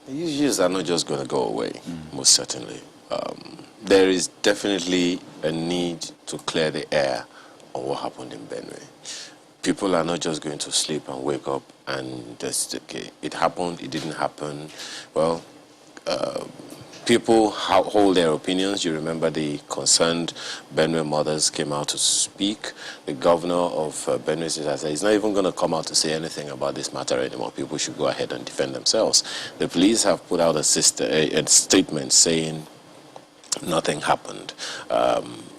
Issues are not just going to go away, most certainly. There is definitely a need to clear the air on what happened in Benue. People are not just going to sleep and wake up and just, okay, it happened, it didn't happen. Well, people hold their opinions. You remember the concerned Benue mothers came out to speak. The governor of Benue State said he's not even going to come out to say anything about this matter anymore. People should go ahead and defend themselves. The police have put out a statement saying nothing happened.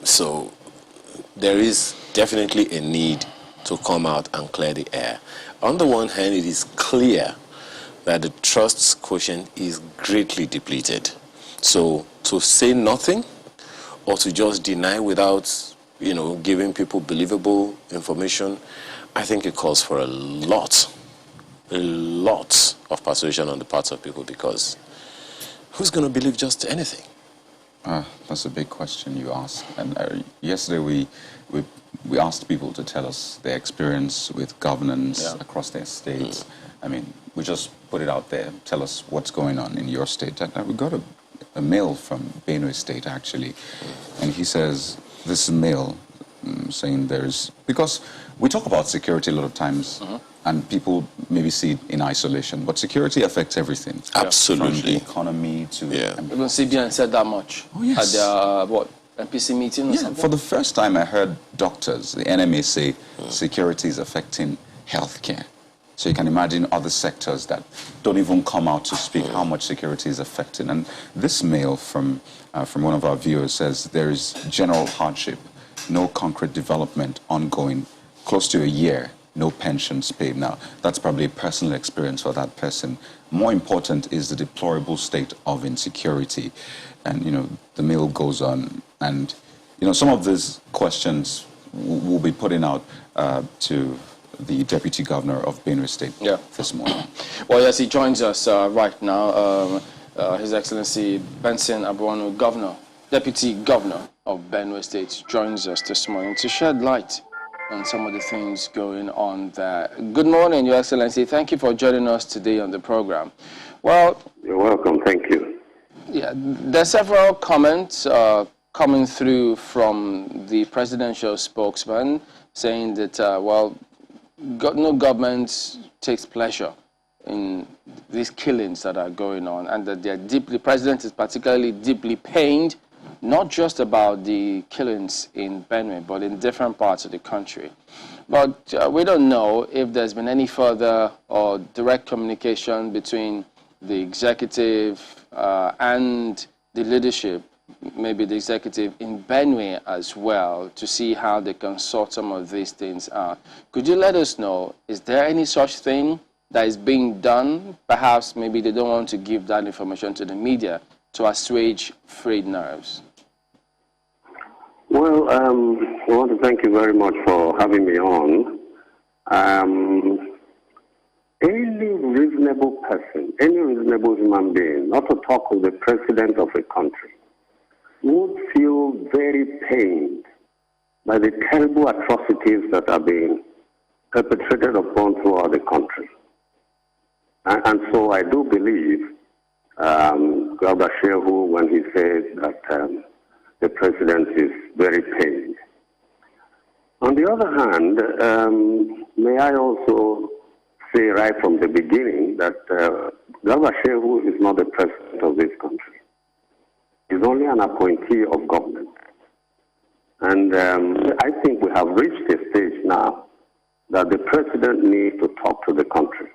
So there is definitely a need to come out and clear the air. On the one hand, it is clear that the trust quotient is greatly depleted. So to say nothing or to just deny without, giving people believable information, I think it calls for a lot of persuasion on the parts of people, because who's going to believe just anything? That's a big question you ask. And yesterday we asked people to tell us their experience with governance across their states. I mean, we just put it out there. Tell us what's going on in your state. And we got a mail from Benue State, actually. And he says, this mail saying because we talk about security a lot of times, and people maybe see it in isolation, but security affects everything. Absolutely. From the economy to... Even CBN said that much. Oh, yes. At their, NPC meeting or something? For the first time I heard doctors, the NMA, say security is affecting healthcare. So you can imagine other sectors that don't even come out to speak how much security is affecting. And this mail from one of our viewers says there is general hardship, no concrete development ongoing, close to a year, no pensions paid. Now, that's probably a personal experience for that person. More important is the deplorable state of insecurity. And, the mail goes on. And, some of these questions we'll be putting out to the Deputy Governor of Benue State this morning. Well, yes, he joins us right now. His Excellency Benson Abonu, Deputy Governor of Benue State, joins us this morning to shed light on some of the things going on there. Good morning, Your Excellency. Thank you for joining us today on the program. Well, you're welcome. Thank you. Yeah, there are several comments coming through from the presidential spokesman saying that, no government takes pleasure in these killings that are going on, and that the president is particularly deeply pained, not just about the killings in Benue, but in different parts of the country. But we don't know if there's been any further or direct communication between the executive and the leadership, maybe the executive in Benue as well, to see how they can sort some of these things out. Could you let us know, is there any such thing that is being done? Perhaps maybe they don't want to give that information to the media to assuage frayed nerves. Well, I want to thank you very much for having me on. Any reasonable person, any reasonable human being, not to talk of the president of a country, would feel very pained by the terrible atrocities that are being perpetrated upon throughout the country. And so I do believe Governor Shehu when he says that the president is very pained. On the other hand, may I also say right from the beginning that Governor Shehu is not the president of this country. He's only an appointee of government. And I think we have reached a stage now that the president needs to talk to the country.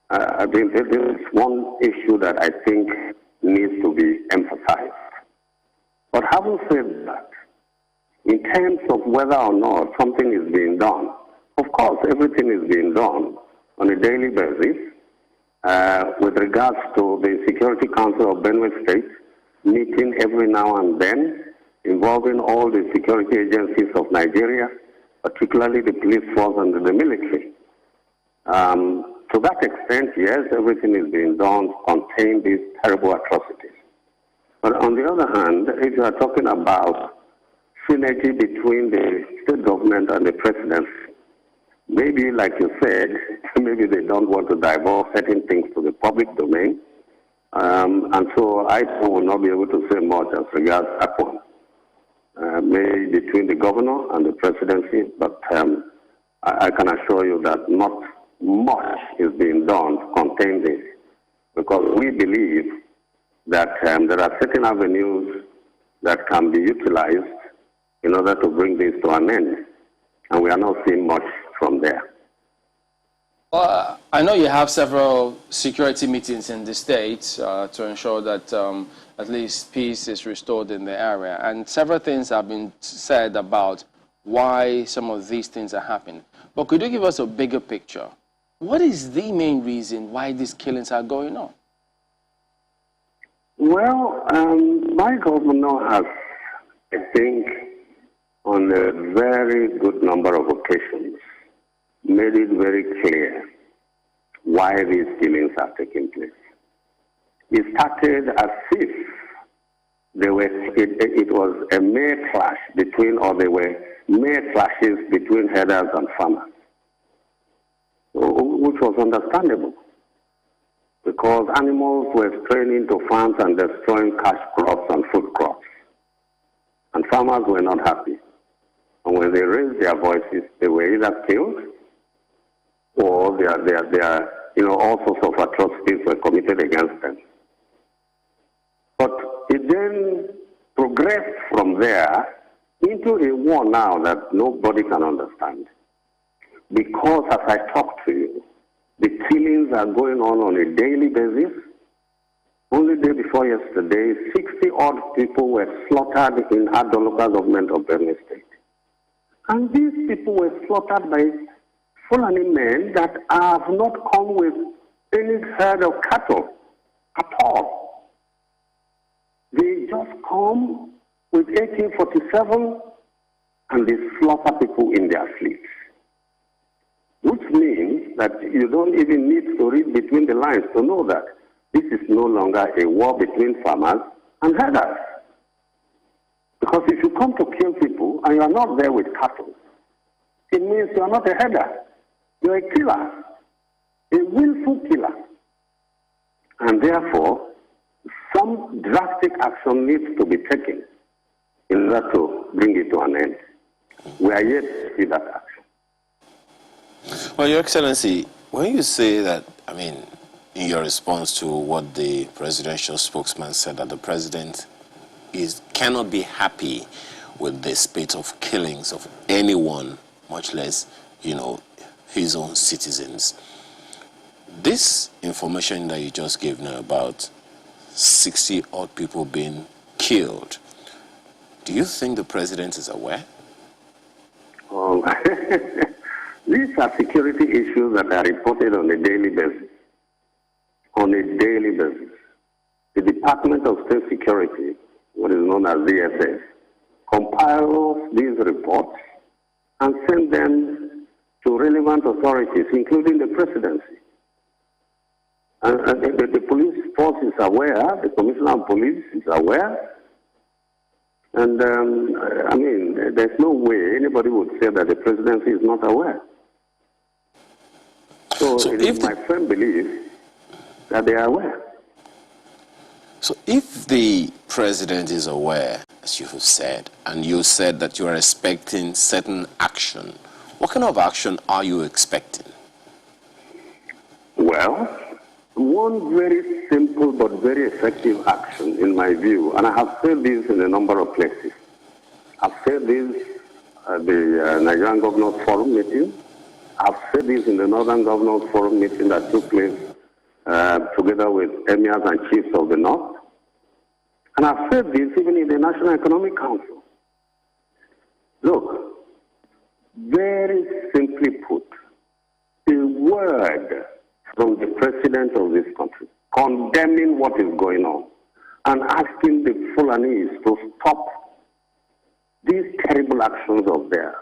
I think there is one issue that I think needs to be emphasized. But having said that, in terms of whether or not something is being done, of course everything is being done on a daily basis with regards to the Security Council of Benue State, meeting every now and then, involving all the security agencies of Nigeria, particularly the police force and the military. To that extent, yes, everything is being done to contain these terrible atrocities. But on the other hand, if you are talking about synergy between the state government and the presidency, Maybe, like you said, maybe they don't want to divulge certain things to the public domain. And so I will not be able to say much as regards APON, maybe between the governor and the presidency, but I can assure you that not much is being done to contain this, because we believe that there are certain avenues that can be utilized in order to bring this to an end, and we are not seeing much from there. Well, I know you have several security meetings in the state to ensure that at least peace is restored in the area, and several things have been said about why some of these things are happening. But could you give us a bigger picture? What is the main reason why these killings are going on? Well, my governor has, I think, on a very good number of occasions, made it very clear why these killings are taking place. It started as if it was a mere clash between, or they were mere clashes between herders and farmers, which was understandable, because animals were straying into farms and destroying cash crops and food crops, and farmers were not happy. And when they raised their voices, they were either killed or all sorts of atrocities were committed against them. But it then progressed from there into a war now that nobody can understand. Because as I talk to you, the killings are going on a daily basis. Only day before yesterday, 60-odd people were slaughtered in Ado local government of Benue State. And these people were slaughtered by Fulani men that have not come with any herd of cattle at all. They just come with AK-47 and they slaughter people in their fleets. Which means that you don't even need to read between the lines to know that this is no longer a war between farmers and herders. Because if you come to kill people and you are not there with cattle, it means you are not a herder. You are a killer, a willful killer. And therefore, some drastic action needs to be taken in order to bring it to an end. We are yet to see that action. Well, Your Excellency, when you say that, I mean, in your response to what the presidential spokesman said, that the president cannot be happy with the spate of killings of anyone, much less, his own citizens. This information that you just gave now about 60-odd people being killed, do you think the president is aware? These are security issues that are reported on a daily basis. On a daily basis. The Department of State Security, what is known as DSS, compiles these reports and sends them to relevant authorities, including the presidency. And the police force is aware, the commissioner of police is aware, and there's no way anybody would say that the presidency is not aware. So it is my firm belief that they are aware. So if the president is aware, as you have said, and you said that you are expecting certain action, what kind of action are you expecting? Well, one very simple but very effective action, in my view, and I have said this in a number of places. I've said this at the Nigerian Governors Forum meeting. I've said this in the Northern Governors Forum meeting that took place together with emirs and chiefs of the North. And I've said this even in the National Economic Council. Look, very simply put, a word from the president of this country condemning what is going on and asking the Fulanese to stop these terrible actions of theirs,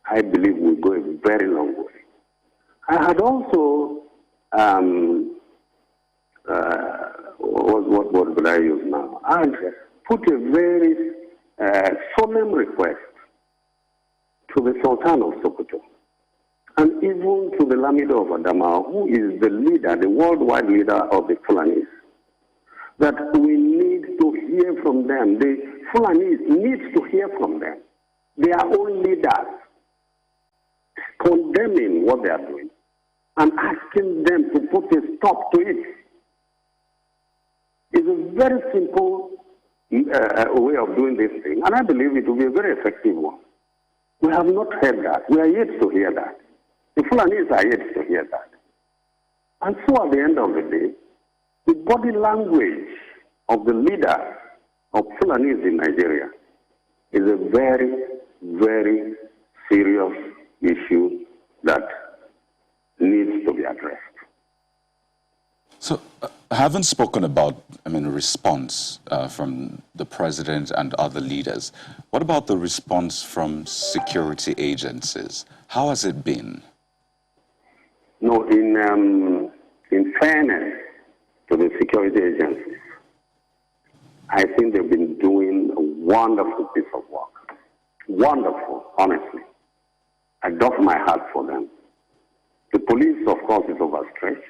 I believe will go a very long way. I had also, what would I use now? I had put a very solemn request to the Sultan of Sokoto and even to the Lamido of Adama, who is the leader, the worldwide leader of the Fulanis, that we need to hear from them. The Fulanis need to hear from them. Their own leaders condemning what they are doing and asking them to put a stop to it. It's a very simple way of doing this thing, and I believe it will be a very effective one. We have not heard that. We are yet to hear that. The Fulanis are yet to hear that. And so at the end of the day, the body language of the leader of Fulanis in Nigeria is a very, very serious issue that needs to be addressed. So, haven't spoken about, response from the president and other leaders. What about the response from security agencies? How has it been? No, in fairness to the security agencies, I think they've been doing a wonderful piece of work. Wonderful, honestly. I doff my hat for them. The police, of course, is overstretched.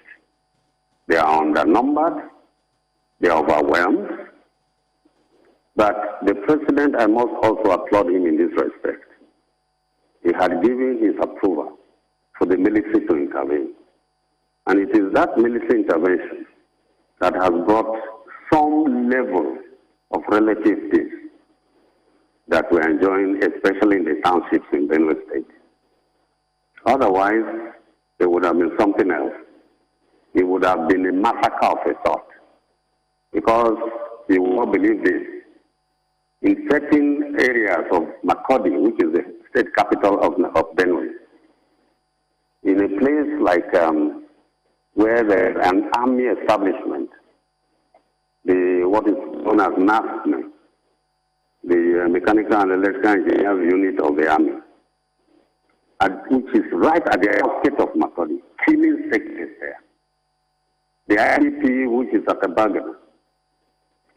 They are undernumbered. They are overwhelmed. But the president, I must also applaud him in this respect. He had given his approval for the military to intervene. And it is that military intervention that has brought some level of relative peace that we're enjoying, especially in the townships in Benue State. Otherwise, there would have been something else. It would have been a massacre of a sort. Because you will not believe this. In certain areas of Makurdi, which is the state capital of Benue, in a place like where there's an army establishment, what is known as NASM, the Mechanical and Electrical Engineers Unit of the Army, which is right at the outskirts of Makurdi, killings take place there. The IDP, which is at the Bagana,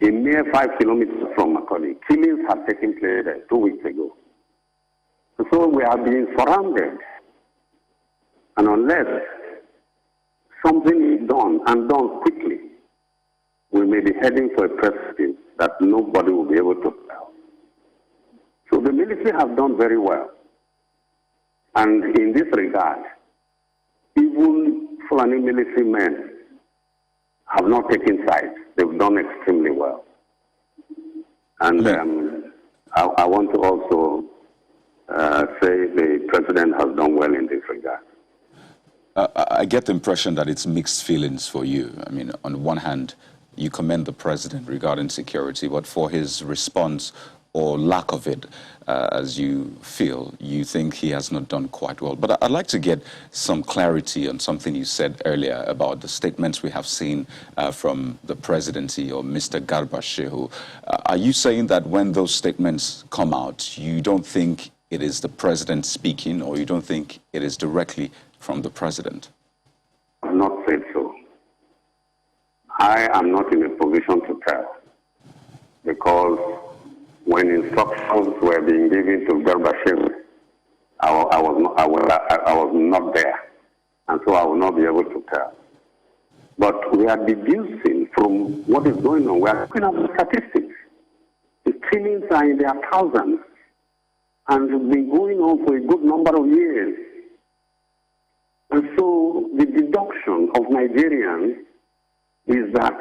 a mere 5 kilometers from Makurdi, killings have taken place there 2 weeks ago. So we are being surrounded. And unless something is done and done quickly, we may be heading for a precipice that nobody will be able to tell. So the military have done very well. And in this regard, even Fulani military men have not taken sides. They've done extremely well. And I want to also say the president has done well in this regard. I get the impression that it's mixed feelings for you. On one hand, you commend the president regarding security, but for his response or lack of it, as you feel, you think he has not done quite well. But I'd like to get some clarity on something you said earlier about the statements we have seen from the presidency or Mr. Garba Shehu. Are you saying that when those statements come out, you don't think it is the president speaking, or you don't think it is directly from the president? I have not said so. I am not in a position to tell, because when instructions were being given to Garba Shehu, I was not there, and so I will not be able to tell. But we are deducing from what is going on. We are looking at the statistics. The killings are in their thousands, and have been going on for a good number of years. And so the deduction of Nigerians is that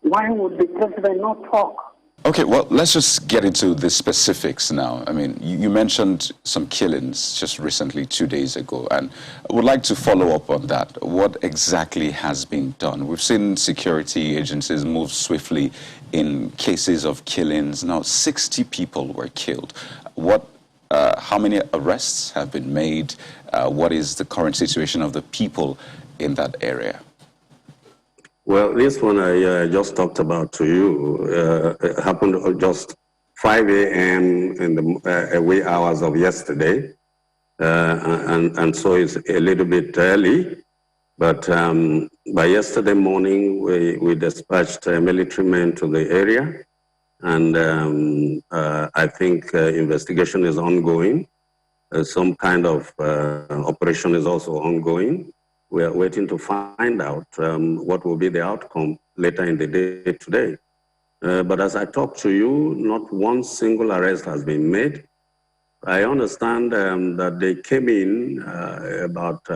why would the president not talk? Okay, well, let's just get into the specifics now. You mentioned some killings just recently, 2 days ago, and I would like to follow up on that. What exactly has been done? We've seen security agencies move swiftly in cases of killings. Now, 60 people were killed. How many arrests have been made? What is the current situation of the people in that area? Well, this one I just talked about to you happened just 5 a.m. in the wee hours of yesterday, and so it's a little bit early. But by yesterday morning, we dispatched military men to the area, and I think investigation is ongoing. some kind of operation is also ongoing. We are waiting to find out what will be the outcome later in the day today. But as I talk to you, not one single arrest has been made. I understand that they came in, about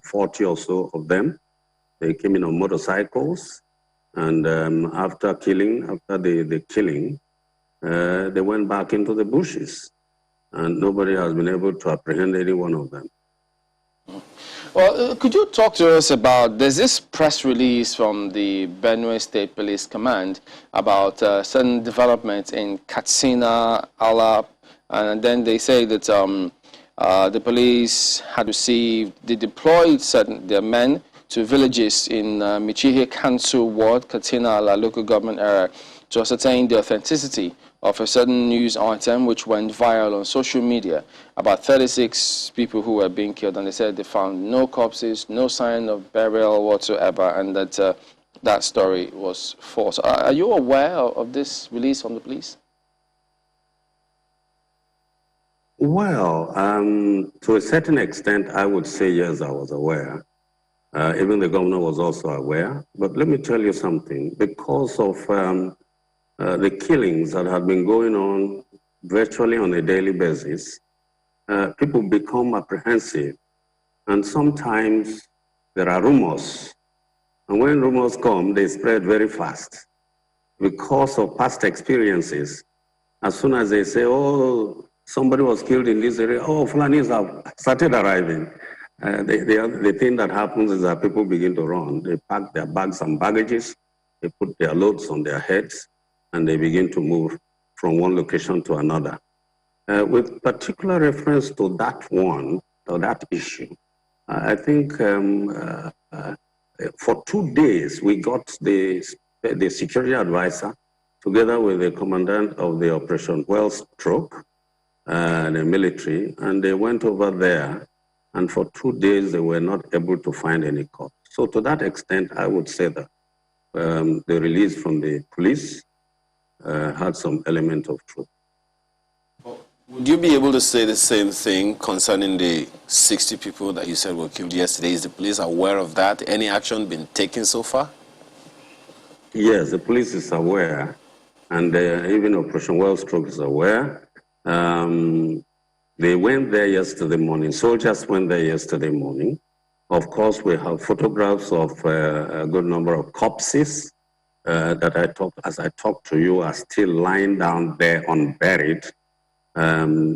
40 or so of them. They came in on motorcycles, and after the killing, they went back into the bushes, and nobody has been able to apprehend any one of them. Well, could you talk to us about, there's this press release from the Benue State Police Command about certain developments in Katsina, Alap, and then they say that the police had they deployed their men to villages in Michihe Council Ward, Katsina, Ala local government area, to ascertain the authenticity of a certain news item which went viral on social media about 36 people who were being killed, and they said they found no corpses, no sign of burial whatsoever, and that that story was false. Are you aware of this release from the police? Well, to a certain extent, I would say yes, I was aware. Even the governor was also aware. But let me tell you something. Because of the killings that have been going on virtually on a daily basis, people become apprehensive. And sometimes there are rumors. And when rumors come, they spread very fast. Because of past experiences, as soon as they say, oh, somebody was killed in this area, oh, Fulanis have started arriving. The thing that happens is that people begin to run. They pack their bags and baggages, they put their loads on their heads, and they begin to move from one location to another. With particular reference to that one, or that issue, I think for 2 days, we got the security advisor together with the commandant of the Operation Wellstroke, the military, and they went over there, and for 2 days, they were not able to find any corpse. So to that extent, I would say that the release from the police had some element of truth. Would you be able to say the same thing concerning the 60 people that you said were killed yesterday? Is the police aware of that? Any action been taken so far? Yes, the police is aware, and even Operation Wellstroke is aware. They went there yesterday morning. Soldiers went there yesterday morning. Of course, we have photographs of a good number of corpses that as I talk to you, are still lying down there unburied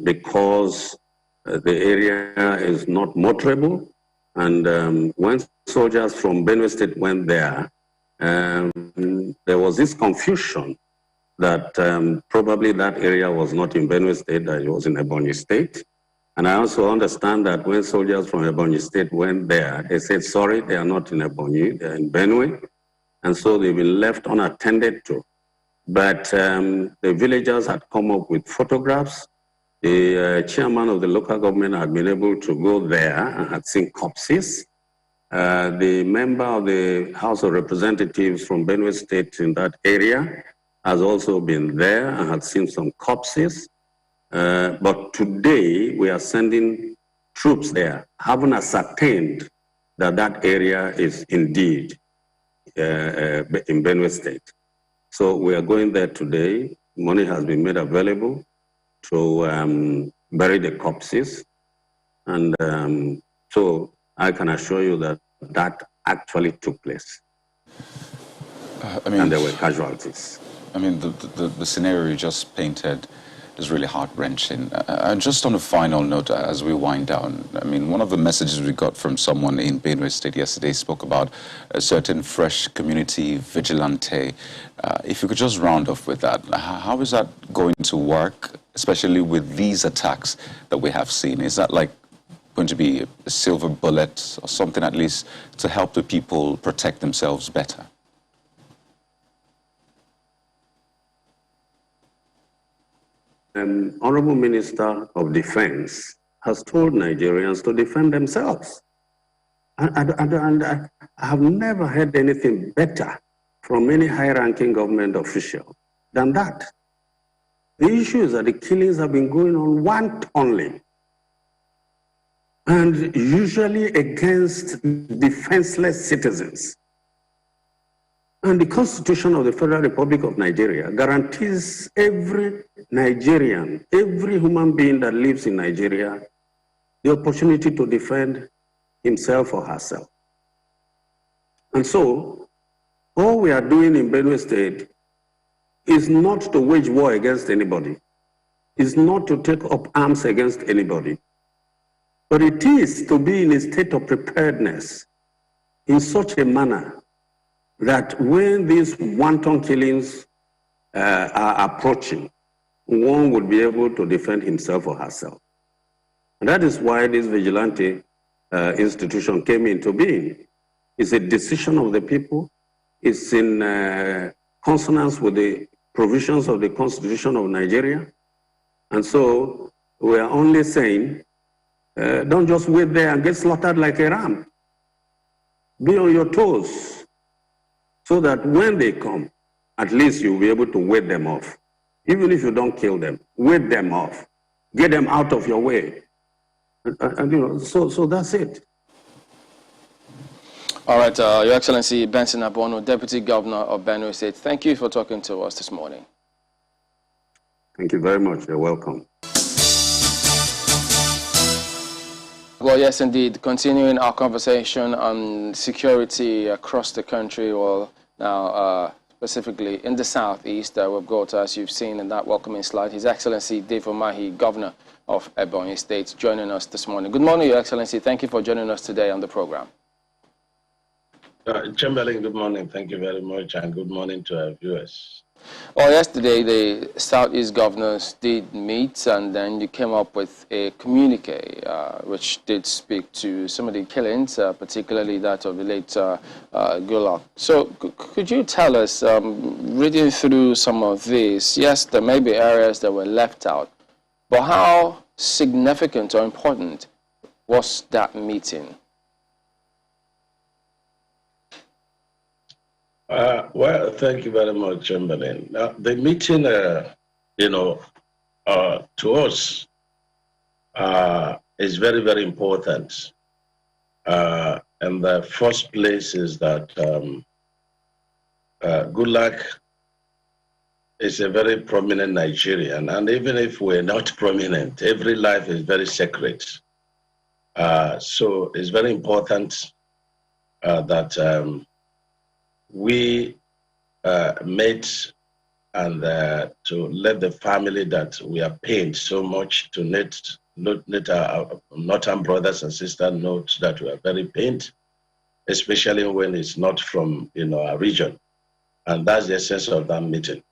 because the area is not motorable. And when soldiers from Benue State went there, there was this confusion that probably that area was not in Benue State, that it was in Ebonyi State. And I also understand that when soldiers from Ebonyi State went there, they said, sorry, they are not in Ebonyi, they're in Benue. And so they've been left unattended to. But the villagers had come up with photographs. The chairman of the local government had been able to go there and had seen corpses. The member of the House of Representatives from Benue State in that area has also been there and had seen some corpses. But today we are sending troops there, having ascertained that that area is indeed in Benue State. So we are going there today. Money has been made available to bury the corpses. And so I can assure you that that actually took place. And there were casualties. I mean, the scenario you just painted is really heart-wrenching. And just on a final note, as we wind down, I mean, one of the messages we got from someone in Benue State yesterday spoke about a certain fresh community vigilante. If you could just round off with that, how is that going to work, especially with these attacks that we have seen? Is that like going to be a silver bullet or something at least to help the people protect themselves better? Honorable Minister of Defense has told Nigerians to defend themselves. And I have never heard anything better from any high-ranking government official than that. The issue is that the killings have been going on wantonly. and usually against defenseless citizens. And the Constitution of the Federal Republic of Nigeria guarantees every Nigerian, every human being that lives in Nigeria, the opportunity to defend himself or herself. And so, all we are doing in Benue State is not to wage war against anybody, is not to take up arms against anybody, but it is to be in a state of preparedness in such a manner that when these wanton killings are approaching, one would be able to defend himself or herself. And that is why this vigilante institution came into being. It's a decision of the people. It's in consonance with the provisions of the Constitution of Nigeria. And so we are only saying, don't just wait there and get slaughtered like a ram. Be on your toes, so that when they come, at least you'll be able to ward them off. Even if you don't kill them, ward them off. Get them out of your way. And you know, so that's it. All right, Your Excellency Benson Abono, Deputy Governor of Benue State, thank you for talking to us this morning. Thank you very much. You're welcome. Well, yes, indeed. Continuing our conversation on security across the country, well, now specifically in the southeast, we've got, as you've seen in that welcoming slide, His Excellency Dave Umahi, Governor of Ebonyi State, joining us this morning. Good morning, Your Excellency. Thank you for joining us today on the program. Chamberlain, good morning. Thank you very much, and good morning to our viewers. Well, yesterday the Southeast governors did meet, and then you came up with a communique which did speak to some of the killings, particularly that of the late Gulak. So could you tell us, reading through some of these, yes, there may be areas that were left out, but how significant or important was that meeting? Well, thank you very much, Chamberlain. The meeting, to us is very, very important. And the first place is that Gulak is a very prominent Nigerian. And even if we're not prominent, every life is very sacred. So it's very important that we met and to let the family that we are pained so much to let our northern brothers and sisters know that we are very pained, especially when it's not from our region. And that's the essence of that meeting.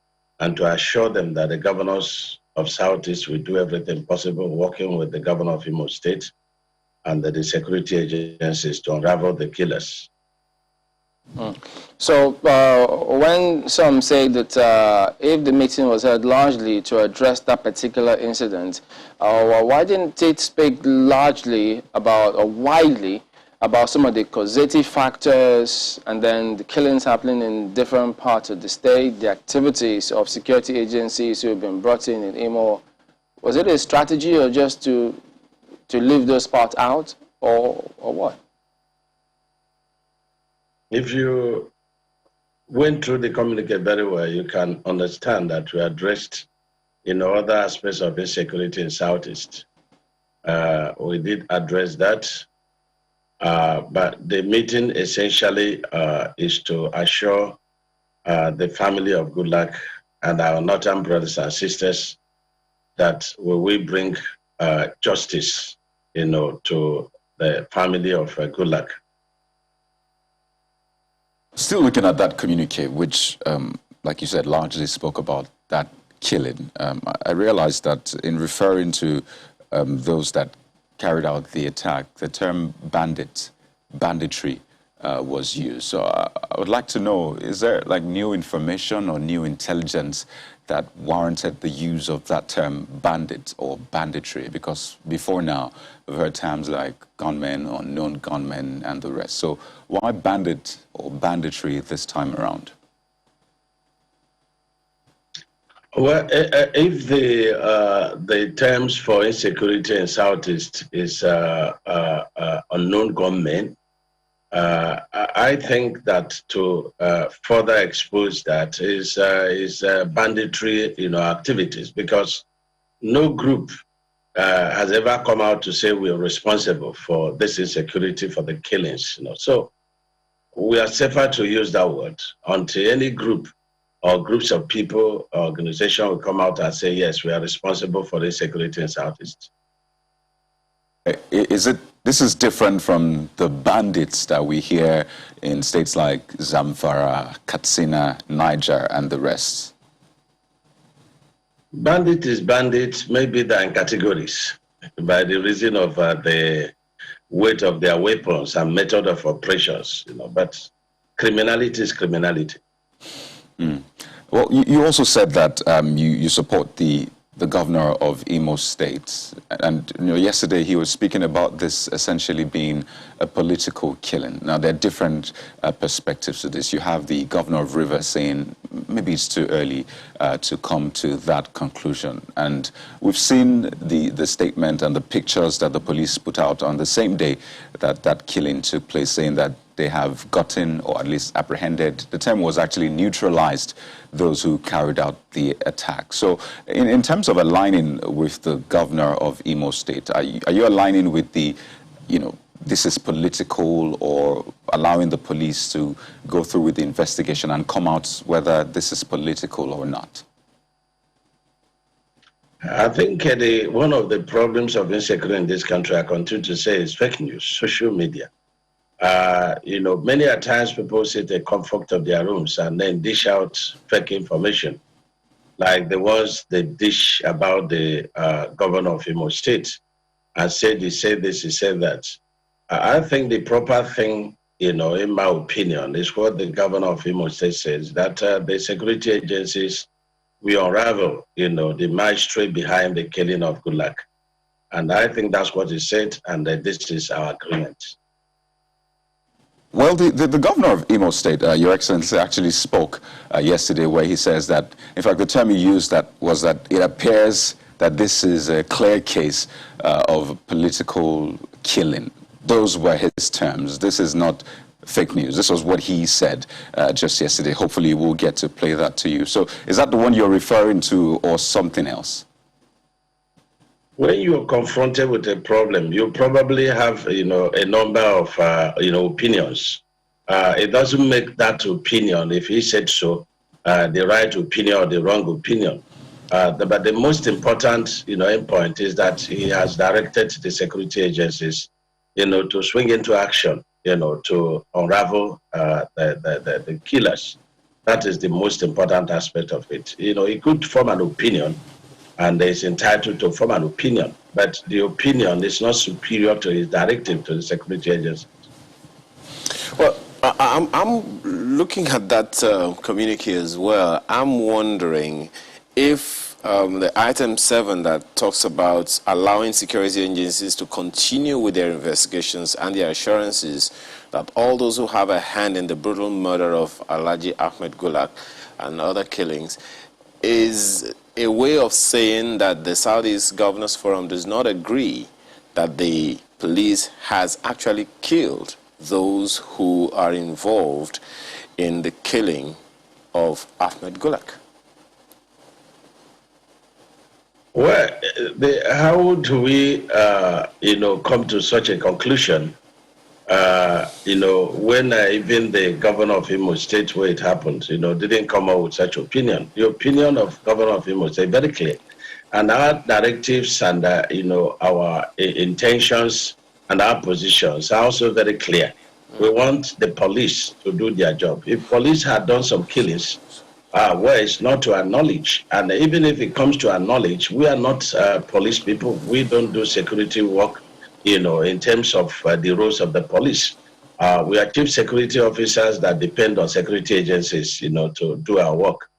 And to assure them that the governors of Southeast will do everything possible, working with the governor of Imo State and the security agencies to unravel the killers. So when some say that if the meeting was held largely to address that particular incident, why didn't it speak largely about or widely about some of the causative factors and then the killings happening in different parts of the state, the activities of security agencies who have been brought in Imo? Was it a strategy or just to leave those parts out or what? If you went through the communique very well, you can understand that we addressed other aspects of insecurity in Southeast. We did address that, but the meeting essentially is to assure the family of Goodluck and our northern brothers and sisters that we will bring justice, to the family of Goodluck. Still looking at that communique, which, like you said, largely spoke about that killing, I realized that in referring to those that carried out the attack, the term banditry was used. So I would like to know, is there like new information or new intelligence that warranted the use of that term bandit or banditry? Because before now, we've heard terms like gunmen or known gunmen and the rest. So why bandit or banditry this time around? Well, if the terms for insecurity in Southeast is unknown gunmen, I think that to further expose that is banditry, activities, because no group has ever come out to say we are responsible for this insecurity, for the killings. So we are safer to use that word until any group or groups of people, or organization will come out and say, yes, we are responsible for the insecurity in Southeast. This is different from the bandits that we hear in states like Zamfara, Katsina, Niger, and the rest? Bandit is bandit, maybe they're in categories by the reason of the weight of their weapons and method of operations, but criminality is criminality. Mm. Well, you also said that you support the governor of Imo State, and yesterday he was speaking about this essentially being a political killing. Now there are different perspectives to this. You have the governor of Rivers saying maybe it's too early to come to that conclusion, and we've seen the statement and the pictures that the police put out on the same day that killing took place, saying that they have gotten, or at least apprehended, the term was actually neutralized, those who carried out the attack. So in terms of aligning with the governor of Imo State, are you aligning with the, this is political, or allowing the police to go through with the investigation and come out whether this is political or not? I think one of the problems of insecurity in this country, I continue to say, is fake news, social media. Many a times people sit in the comfort of their rooms and then dish out fake information, like the ones they dish about the governor of Imo State, and said he said this, he said that. I think the proper thing, in my opinion, is what the governor of Imo State says, that the security agencies will unravel, the mystery behind the killing of Goodluck. And I think that's what he said, and this is our agreement. Well, the governor of Imo State, Your Excellency, actually spoke yesterday where he says that, in fact, the term he used was that it appears that this is a clear case of political killing. Those were his terms. This is not fake news. This was what he said just yesterday. Hopefully we'll get to play that to you. So is that the one you're referring to, or something else? When you're confronted with a problem, you probably have, a number of, opinions. It doesn't make that opinion, if he said so, the right opinion or the wrong opinion. But the most important, point is that he has directed the security agencies, to swing into action, to unravel the killers. That is the most important aspect of it. He could form an opinion, and is entitled to form an opinion, but the opinion is not superior to his directive to the security agency. Well, I'm looking at that communique as well. I'm wondering if the item 7 that talks about allowing security agencies to continue with their investigations and their assurances that all those who have a hand in the brutal murder of Alhaji Ahmed Goodluck and other killings is a way of saying that the Southeast Governors Forum does not agree that the police has actually killed those who are involved in the killing of Ahmed Goodluck. Well, how do we, come to such a conclusion? When even the governor of Imo State, where it happened, didn't come out with such opinion. The opinion of governor of Imo State very clear, and our directives and our intentions and our positions are also very clear. We want the police to do their job. If police had done some killings, where it's not to our knowledge, and even if it comes to our knowledge, we are not police people. We don't do security work, in terms of the roles of the police. We are chief security officers that depend on security agencies, to do our work.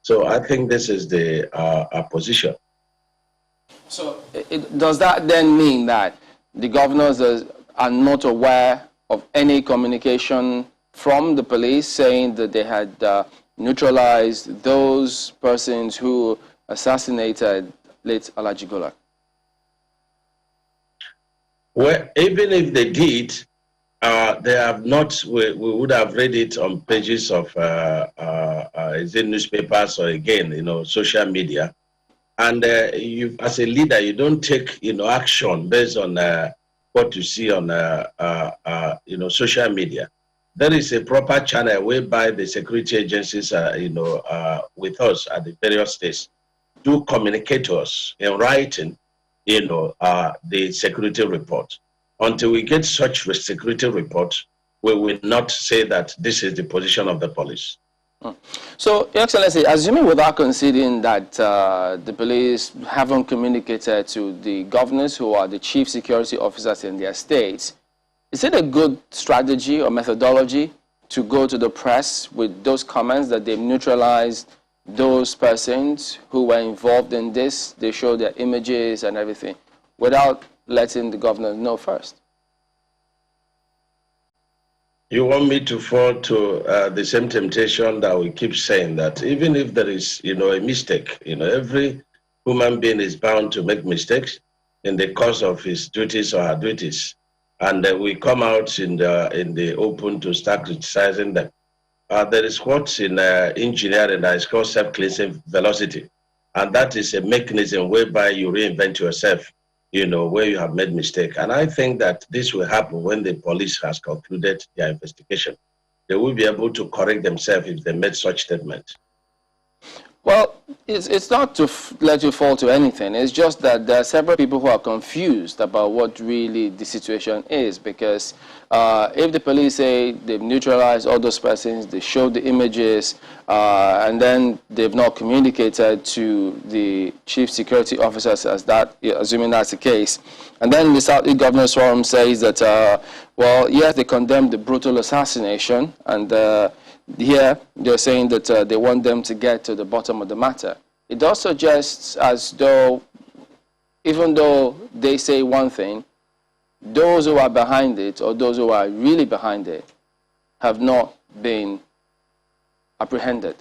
So I think this is our position. So does that then mean that the governors are not aware of any communication from the police saying that they had neutralize those persons who assassinated late Alhaji Golak? Well, even if they did, they have not, we would have read it on pages of, is it newspapers or again, social media. And you, as a leader, you don't take, action based on what you see on, social media. There is a proper channel whereby the security agencies, with us at the various states, do communicate to us in writing, the security report. Until we get such security report, we will not say that this is the position of the police. So, Your Excellency, assuming without conceding that the police haven't communicated to the governors who are the chief security officers in their states, is it a good strategy or methodology to go to the press with those comments that they've neutralized those persons who were involved in this? They show their images and everything without letting the governor know first. You want me to fall to the same temptation that we keep saying, that even if there is, a mistake, every human being is bound to make mistakes in the course of his duties or her duties. And we come out in the open to start criticizing them. There is what in engineering that is called self-cleansing velocity. And that is a mechanism whereby you reinvent yourself, where you have made mistake. And I think that this will happen when the police has concluded their investigation. They will be able to correct themselves if they made such statement. Well, it's not to let you fall to anything. It's just that there are several people who are confused about what really the situation is, because if the police say they've neutralized all those persons, they showed the images, and then they've not communicated to the chief security officers, assuming that's the case, and then the Southeast Governors Forum says that, well, yes, they condemned the brutal assassination, and here they're saying that they want them to get to the bottom of the matter. It does suggest as though, even though they say one thing, those who are behind it, or those who are really behind it, have not been apprehended.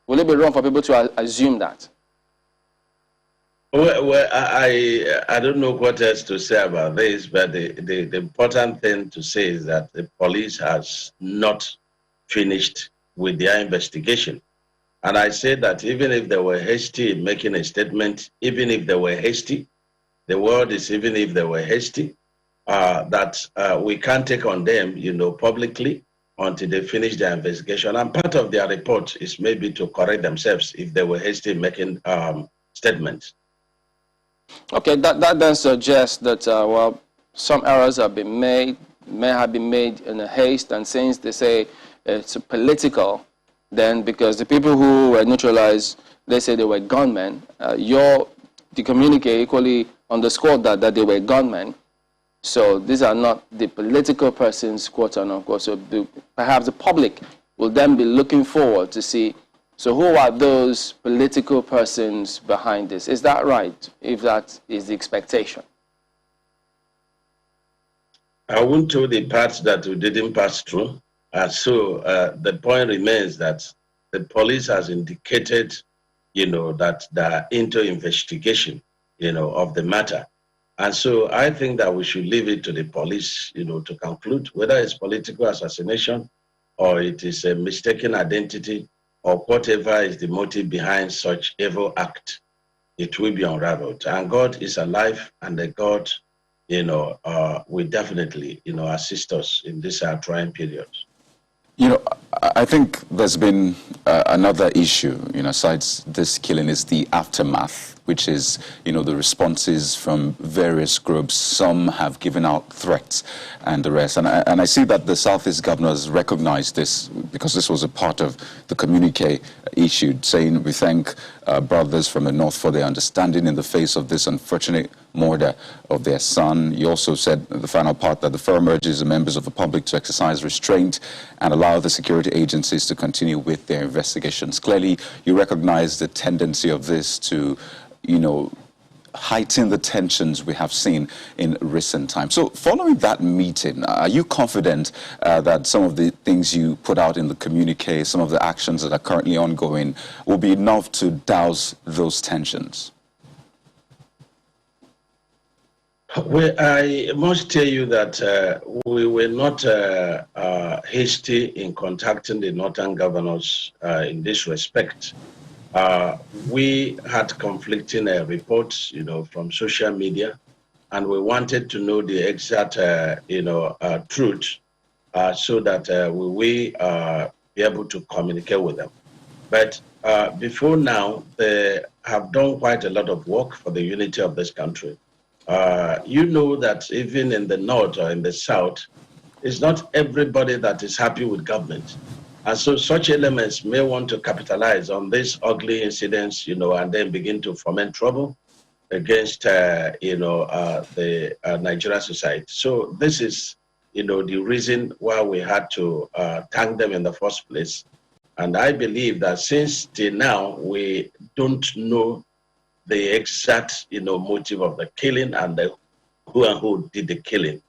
Will it be wrong for people to assume that? Well, I don't know what else to say about this, but the important thing to say is that the police has not finished with their investigation. And I say that even if they were hasty in making a statement, even if they were hasty, the word is even if they were hasty, that we can't take on them, publicly until they finish their investigation. And part of their report is maybe to correct themselves if they were hasty in making statements. Okay, that then suggests that, well, some errors have been made, may have been made in a haste, and since they say it's political, then because the people who were neutralized, they say they were gunmen, the communique equally underscored that they were gunmen. So these are not the political persons, quote unquote. So perhaps the public will then be looking forward to see, so who are those political persons behind this? Is that right, if that is the expectation? I won't tell the parts that we didn't pass through. So the point remains that the police has indicated, that they are into investigation, of the matter. And so I think that we should leave it to the police, to conclude whether it's political assassination or it is a mistaken identity, or whatever is the motive behind such evil act. It will be unraveled. And God is alive, and the God, will definitely, assist us in this trying period. I think there's been another issue, besides this killing, is the aftermath, which is, the responses from various groups. Some have given out threats and the rest. And I see that the Southeast governors recognize this, because this was a part of the communique issued, saying we thank brothers from the North for their understanding in the face of this unfortunate murder of their son. You also said in the final part that the firm urges the members of the public to exercise restraint and allow the security agencies to continue with their investigations. Clearly, you recognize the tendency of this to, heighten the tensions we have seen in recent times. So following that meeting, are you confident that some of the things you put out in the communique, some of the actions that are currently ongoing, will be enough to douse those tensions? Well, I must tell you that we were not hasty in contacting the northern governors in this respect. We had conflicting reports, from social media, and we wanted to know the exact, truth, so that we be able to communicate with them. But before now, they have done quite a lot of work for the unity of this country. You know that even in the north or in the south, it's not everybody that is happy with government. And so such elements may want to capitalize on these ugly incidents, and then begin to foment trouble against, the Nigerian society. So this is, the reason why we had to thank them in the first place. And I believe that since till now, we don't know the exact, motive of the killing and who did the killing.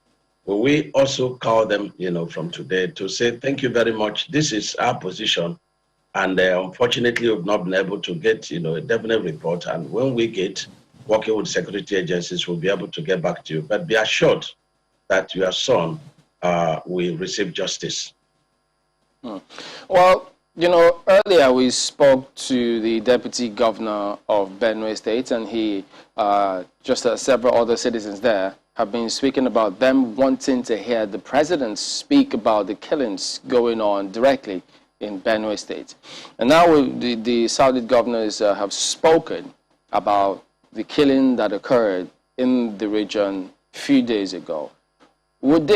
Well, we also call them, from today to say, thank you very much. This is our position. And unfortunately, we've not been able to get, a definite report. And when we get working with security agencies, we'll be able to get back to you. But be assured that your son will receive justice. Well, earlier we spoke to the deputy governor of Benue State, and he, just as several other citizens there, have been speaking about them wanting to hear the president speak about the killings going on directly in Benue State. And now the Saudi governors have spoken about the killing that occurred in the region a few days ago. Would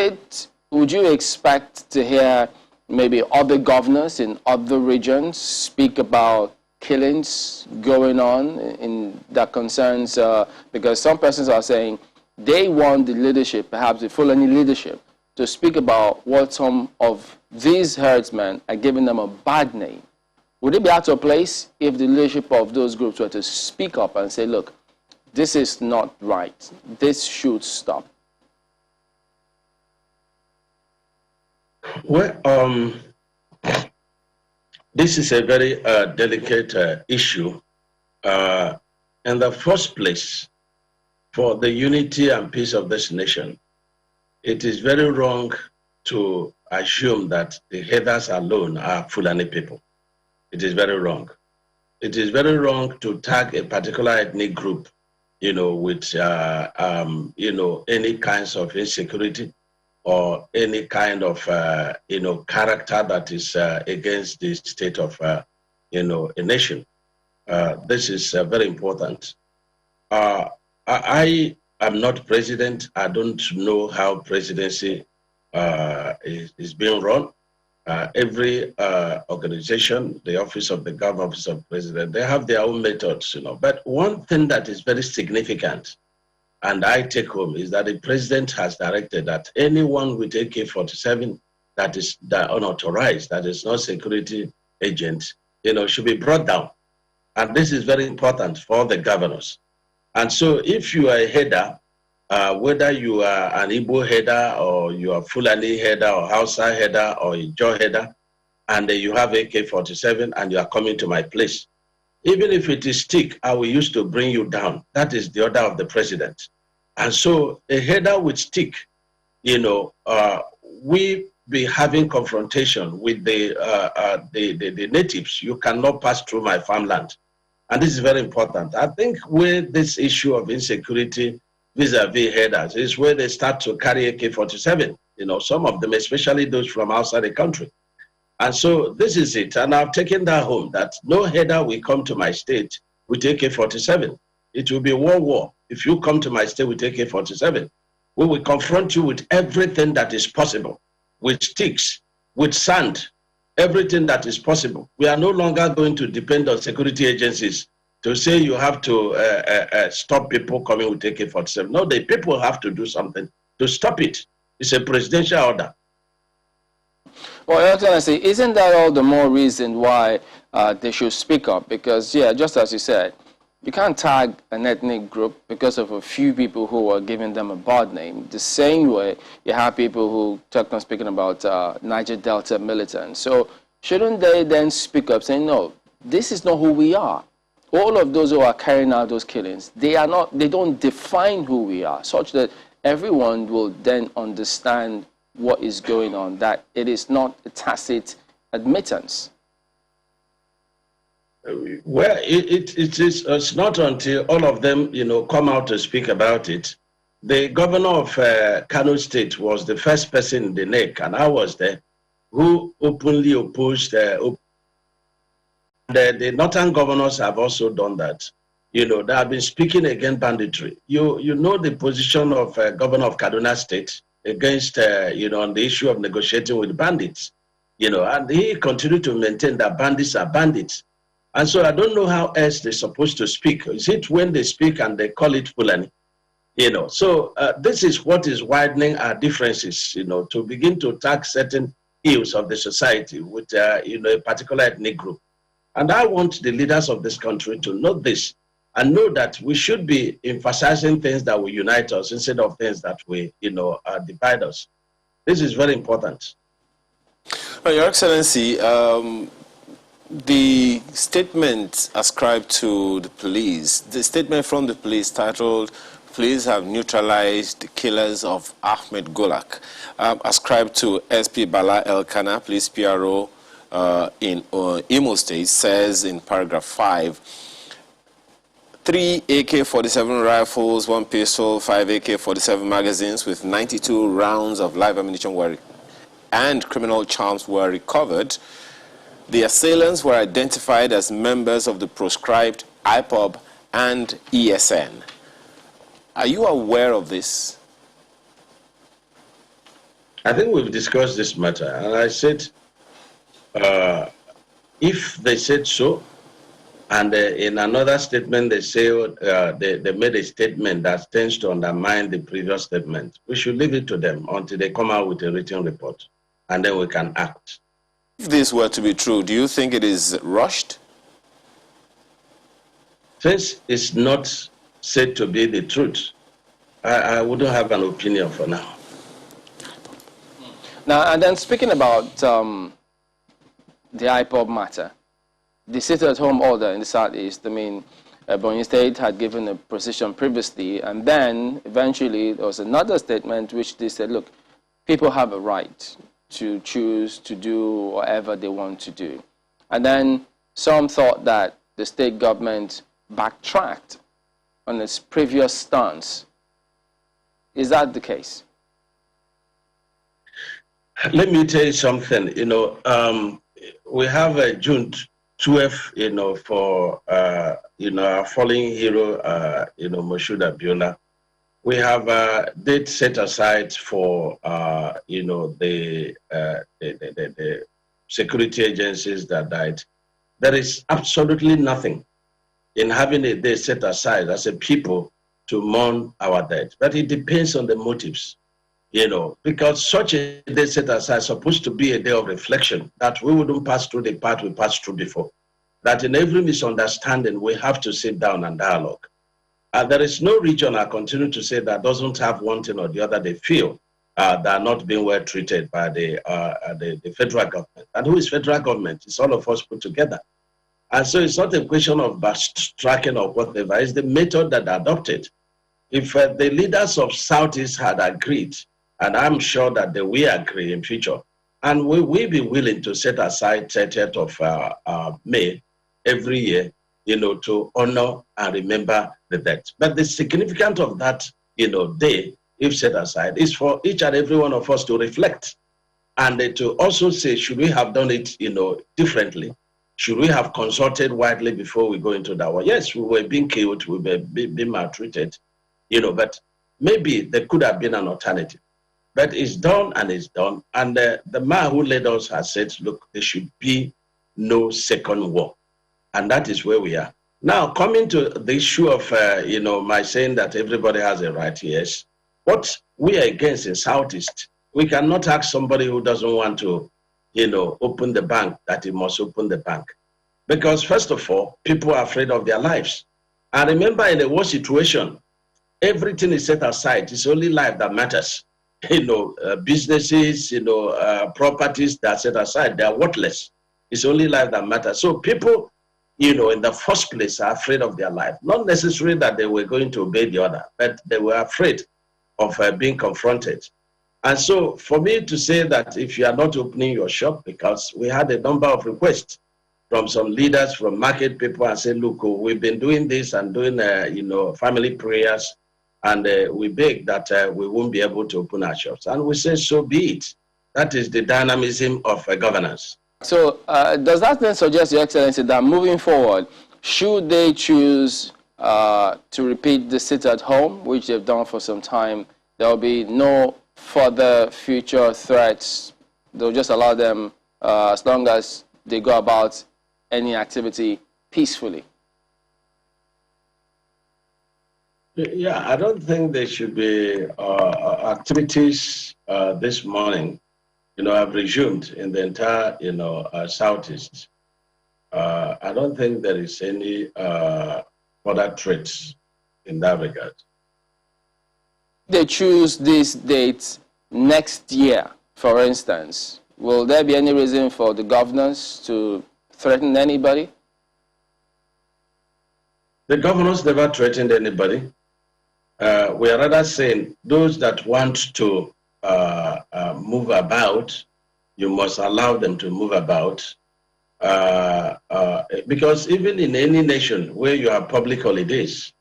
you expect to hear maybe other governors in other regions speak about killings going on in that concerns, because some persons are saying they want the leadership, perhaps the Fulani leadership, to speak about what some of these herdsmen are giving them a bad name. Would it be out of place if the leadership of those groups were to speak up and say, look, this is not right, this should stop? Well, this is a very delicate issue. In the first place, for the unity and peace of this nation, it is very wrong to assume that the headers alone are Fulani people. It is very wrong. It is very wrong to tag a particular ethnic group, with, any kinds of insecurity or any kind of, character that is against the state of, a nation. This is very important. I am not president. I don't know how presidency is being run. Every organization, the office of the governor, office of president, they have their own methods, But one thing that is very significant, and I take home, is that the president has directed that anyone with AK-47 that is unauthorized, that is not security agent, should be brought down. And this is very important for the governors. And so if you are a header, whether you are an Igbo header or you are Fulani header or Hausa header or a Jaw header, and you have AK-47 and you are coming to my place, even if it is stick, I will use to bring you down. That is the order of the president. And so a header with stick, we be having confrontation with the natives. You cannot pass through my farmland. And this is very important. I think where this issue of insecurity vis-a-vis headers is where they start to carry AK-47, some of them, especially those from outside the country. And so this is it. And I've taken that home, that no header will come to my state with AK-47. It will be a war. If you come to my state with AK-47, we will confront you with everything that is possible, with sticks, with sand, everything that is possible. We are no longer going to depend on security agencies to say you have to stop people coming with AK-47. No, the people have to do something to stop it. It's a presidential order. Well, Your Excellency, isn't that all the more reason why they should speak up? Because, yeah, just as you said, You can't tag an ethnic group because of a few people who are giving them a bad name. The same way you have people who talk on speaking about Niger Delta militants. So shouldn't they then speak up saying, no, this is not who we are. All of those who are carrying out those killings, they don't define who we are, such that everyone will then understand what is going on, that it is not a tacit admittance. Well, it's not until all of them, come out to speak about it. The governor of Kano State was the first person in the neck, and I was there, who openly opposed. The northern governors have also done that. They have been speaking against banditry. You know the position of governor of Kaduna State against, on the issue of negotiating with bandits. And he continued to maintain that bandits are bandits. And so I don't know how else they're supposed to speak. Is it when they speak and they call it Fulani? So this is what is widening our differences, to begin to attack certain ills of the society with, a particular ethnic group. And I want the leaders of this country to know this and know that we should be emphasizing things that will unite us instead of things that will, divide us. This is very important. Well, Your Excellency, the statement ascribed to the police, the statement from the police titled, "Police have neutralized the killers of Ahmed Golak," ascribed to SP Bala Elkanah, police PRO in Imo State, says in paragraph 5, 3 AK-47 rifles, 1 pistol, 5 AK-47 magazines with 92 rounds of live ammunition and criminal charms were recovered. The assailants were identified as members of the proscribed IPOB and ESN. Are you aware of this? I think we've discussed this matter, and I said, if they said so, and in another statement they say they made a statement that tends to undermine the previous statement, we should leave it to them until they come out with a written report, and then we can act. If this were to be true, do you think it is rushed? Since it's not said to be the truth, I wouldn't have an opinion for now. Now, and then speaking about the IPOB matter, the sit-at-home order in the Southeast, Ebonyi State had given a position previously, and then eventually there was another statement which they said, look, people have a right to choose to do whatever they want to do. And then some thought that the state government backtracked on its previous stance. Is that the case? Let me tell you something. We have a June 12th, for our fallen hero, Moshood Abiola. We have a date set aside for the security agencies that died. There is absolutely nothing in having a day set aside as a people to mourn our dead, but it depends on the motives. Because such a day set aside is supposed to be a day of reflection, that we wouldn't pass through the path we passed through before. That in every misunderstanding, we have to sit down and dialogue. There is no region, I continue to say, that doesn't have one thing or the other they feel that are not being well treated by the federal government. And who is federal government? It's all of us put together. And so it's not a question of backtracking or whatever, it's the method that adopted. If the leaders of Southeast had agreed, and I'm sure that they will agree in future, and we will be willing to set aside 30th of May every year, to honor and remember the dead. But the significance of that, day, if set aside, is for each and every one of us to reflect and to also say, should we have done it, differently? Should we have consulted widely before we go into that one? Yes, we were being killed, we were being maltreated, but maybe there could have been an alternative. But it's done and it's done. And the man who led us has said, look, there should be no second war. And that is where we are. Now, coming to the issue of, my saying that everybody has a right, yes. What we are against in Southeast, we cannot ask somebody who doesn't want to, open the bank that he must open the bank. Because first of all, people are afraid of their lives. And remember, in a war situation, everything is set aside. It's only life that matters. Businesses, properties that are set aside, they are worthless. It's only life that matters. So people, in the first place are afraid of their life. Not necessarily that they were going to obey the order, but they were afraid of being confronted. And so for me to say that if you are not opening your shop, because we had a number of requests from some leaders, from market people, and say, look, we've been doing this and doing, family prayers, and we beg that we won't be able to open our shops. And we say, so be it. That is the dynamism of governance. So does that then suggest, Your Excellency, that moving forward, should they choose to repeat the sit at home, which they've done for some time, there will be no further future threats? They'll just allow them as long as they go about any activity peacefully? Yeah, I don't think there should be activities this morning, have resumed in the entire, Southeast. I don't think there is any further threats in that regard. They choose these dates next year, for instance. Will there be any reason for the governors to threaten anybody? The governors never threatened anybody. We are rather saying those that want to move about, you must allow them to move about. Because even in any nation where you have public holidays,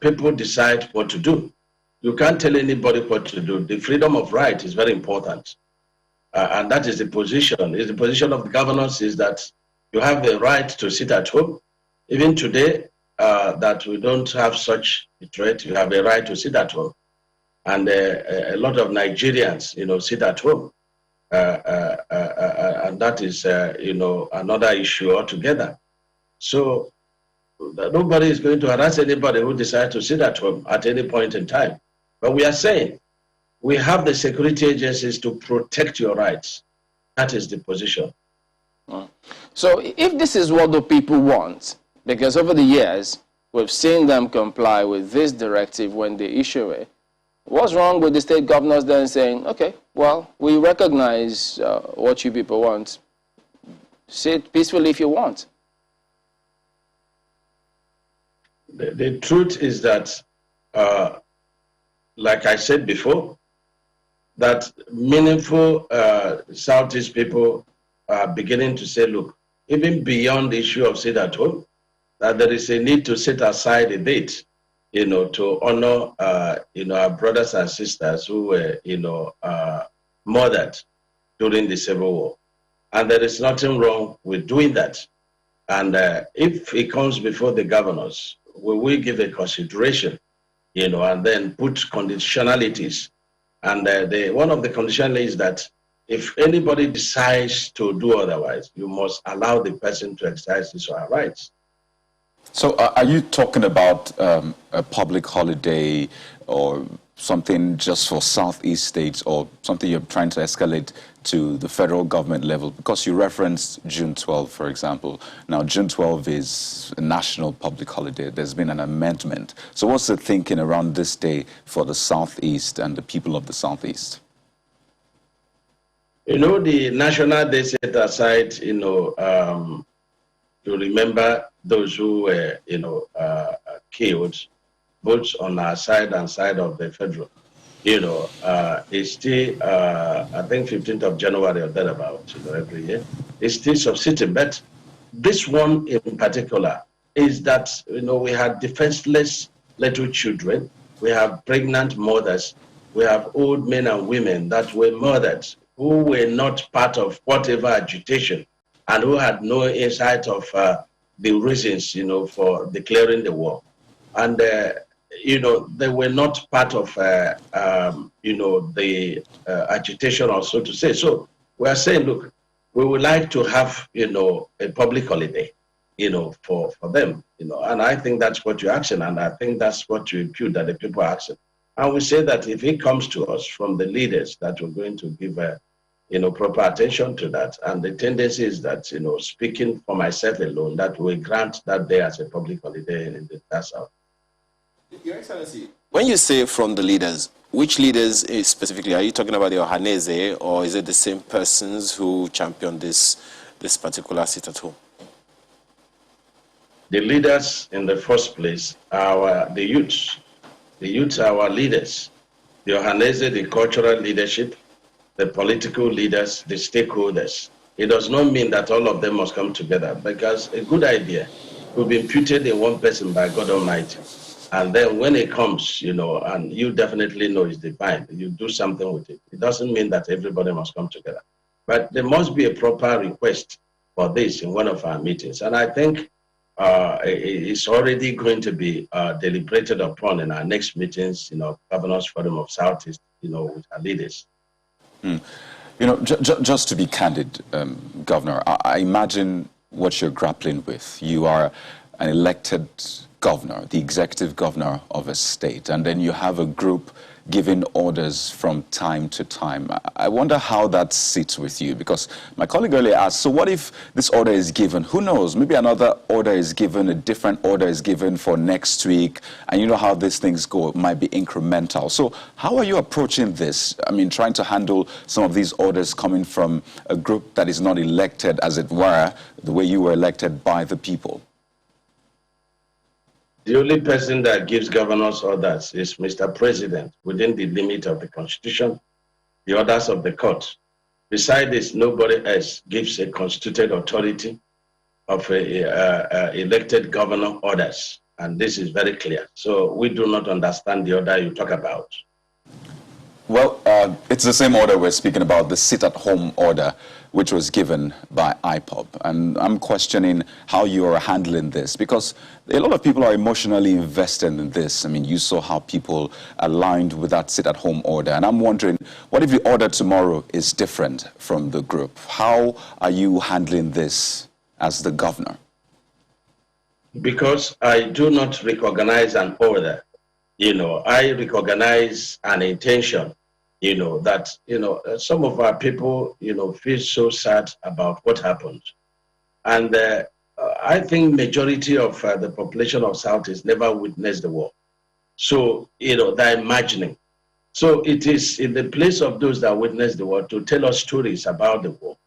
people decide what to do. You can't tell anybody what to do. The freedom of right is very important. And that is the position. The position of the governors is that you have the right to sit at home. Even today, that we don't have such a threat, you have a right to sit at home. And a lot of Nigerians, sit at home. And that is, another issue altogether. So nobody is going to harass anybody who decides to sit at home at any point in time. But we are saying we have the security agencies to protect your rights. That is the position. So if this is what the people want, because over the years, we've seen them comply with this directive when they issue it, what's wrong with the state governors then saying, okay, well, we recognize what you people want. Sit peacefully if you want. The truth is that, like I said before, that meaningful Southeast people are beginning to say, look, even beyond the issue of sit at home, that there is a need to set aside a date, to honor, our brothers and sisters who were, murdered during the Civil War. And there is nothing wrong with doing that. And if it comes before the governors, we will give a consideration, and then put conditionalities. And one of the conditionalities is that if anybody decides to do otherwise, you must allow the person to exercise his or her rights. So are you talking about a public holiday or something just for Southeast states, or something you're trying to escalate to the federal government level? Because you referenced June 12, for example. Now, June 12 is a national public holiday. There's been an amendment. So what's the thinking around this day for the Southeast and the people of the Southeast? The National Day set aside, to remember those who were, killed, both on our side and side of the federal. It's still, I think 15th of January or thereabout, every year. It's still subsisting. But this one in particular is that, we had defenseless little children, we have pregnant mothers, we have old men and women that were murdered, who were not part of whatever agitation, and who had no insight of the reasons, for declaring the war. And, they were not part of, the agitation, or so to say. So we are saying, look, we would like to have, a public holiday, for them, and I think that's what you're asking, and I think that's what you impute that the people are asking. And we say that if it comes to us from the leaders that we're going to give proper attention to that. And the tendency is that, speaking for myself alone, that we grant that day as a public holiday in the South. Your Excellency, when you say from the leaders, which leaders specifically? Are you talking about the Ohanese, or is it the same persons who championed this particular sit at home? The leaders in the first place are the youths. The youths are our leaders. The Ohanese, the cultural leadership, the political leaders, the stakeholders. It does not mean that all of them must come together, because a good idea will be imputed in one person by God Almighty. And then when it comes, and you definitely know it's divine, you do something with it. It doesn't mean that everybody must come together. But there must be a proper request for this in one of our meetings. And I think it's already going to be deliberated upon in our next meetings, Governors Forum of Southeast, with our leaders. Just to be candid, Governor, I imagine what you're grappling with. You are an elected governor, the executive governor of a state, and then you have a group giving orders from time to time. I wonder how that sits with you, because my colleague earlier asked, so what if this order is given? Who knows? Maybe another order is given, a different order is given for next week, and you know how these things go. It might be incremental. So how are you approaching this? I mean, trying to handle some of these orders coming from a group that is not elected, as it were, the way you were elected by the people? The only person that gives governors orders is Mr. President within the limit of the Constitution, the orders of the court. Besides this, nobody else gives a constituted authority of elected governor orders. And this is very clear. So we do not understand the order you talk about. Well, it's the same order we're speaking about, the sit-at-home order, which was given by IPOB. And I'm questioning how you are handling this, because a lot of people are emotionally invested in this. I mean, you saw how people aligned with that sit-at-home order. And I'm wondering, what if the order tomorrow is different from the group? How are you handling this as the governor? Because I do not recognize an order. I recognize an intention, that, some of our people, feel so sad about what happened. And I think majority of the population of Southeast never witnessed the war. So, they're imagining. So it is in the place of those that witnessed the war to tell us stories about the war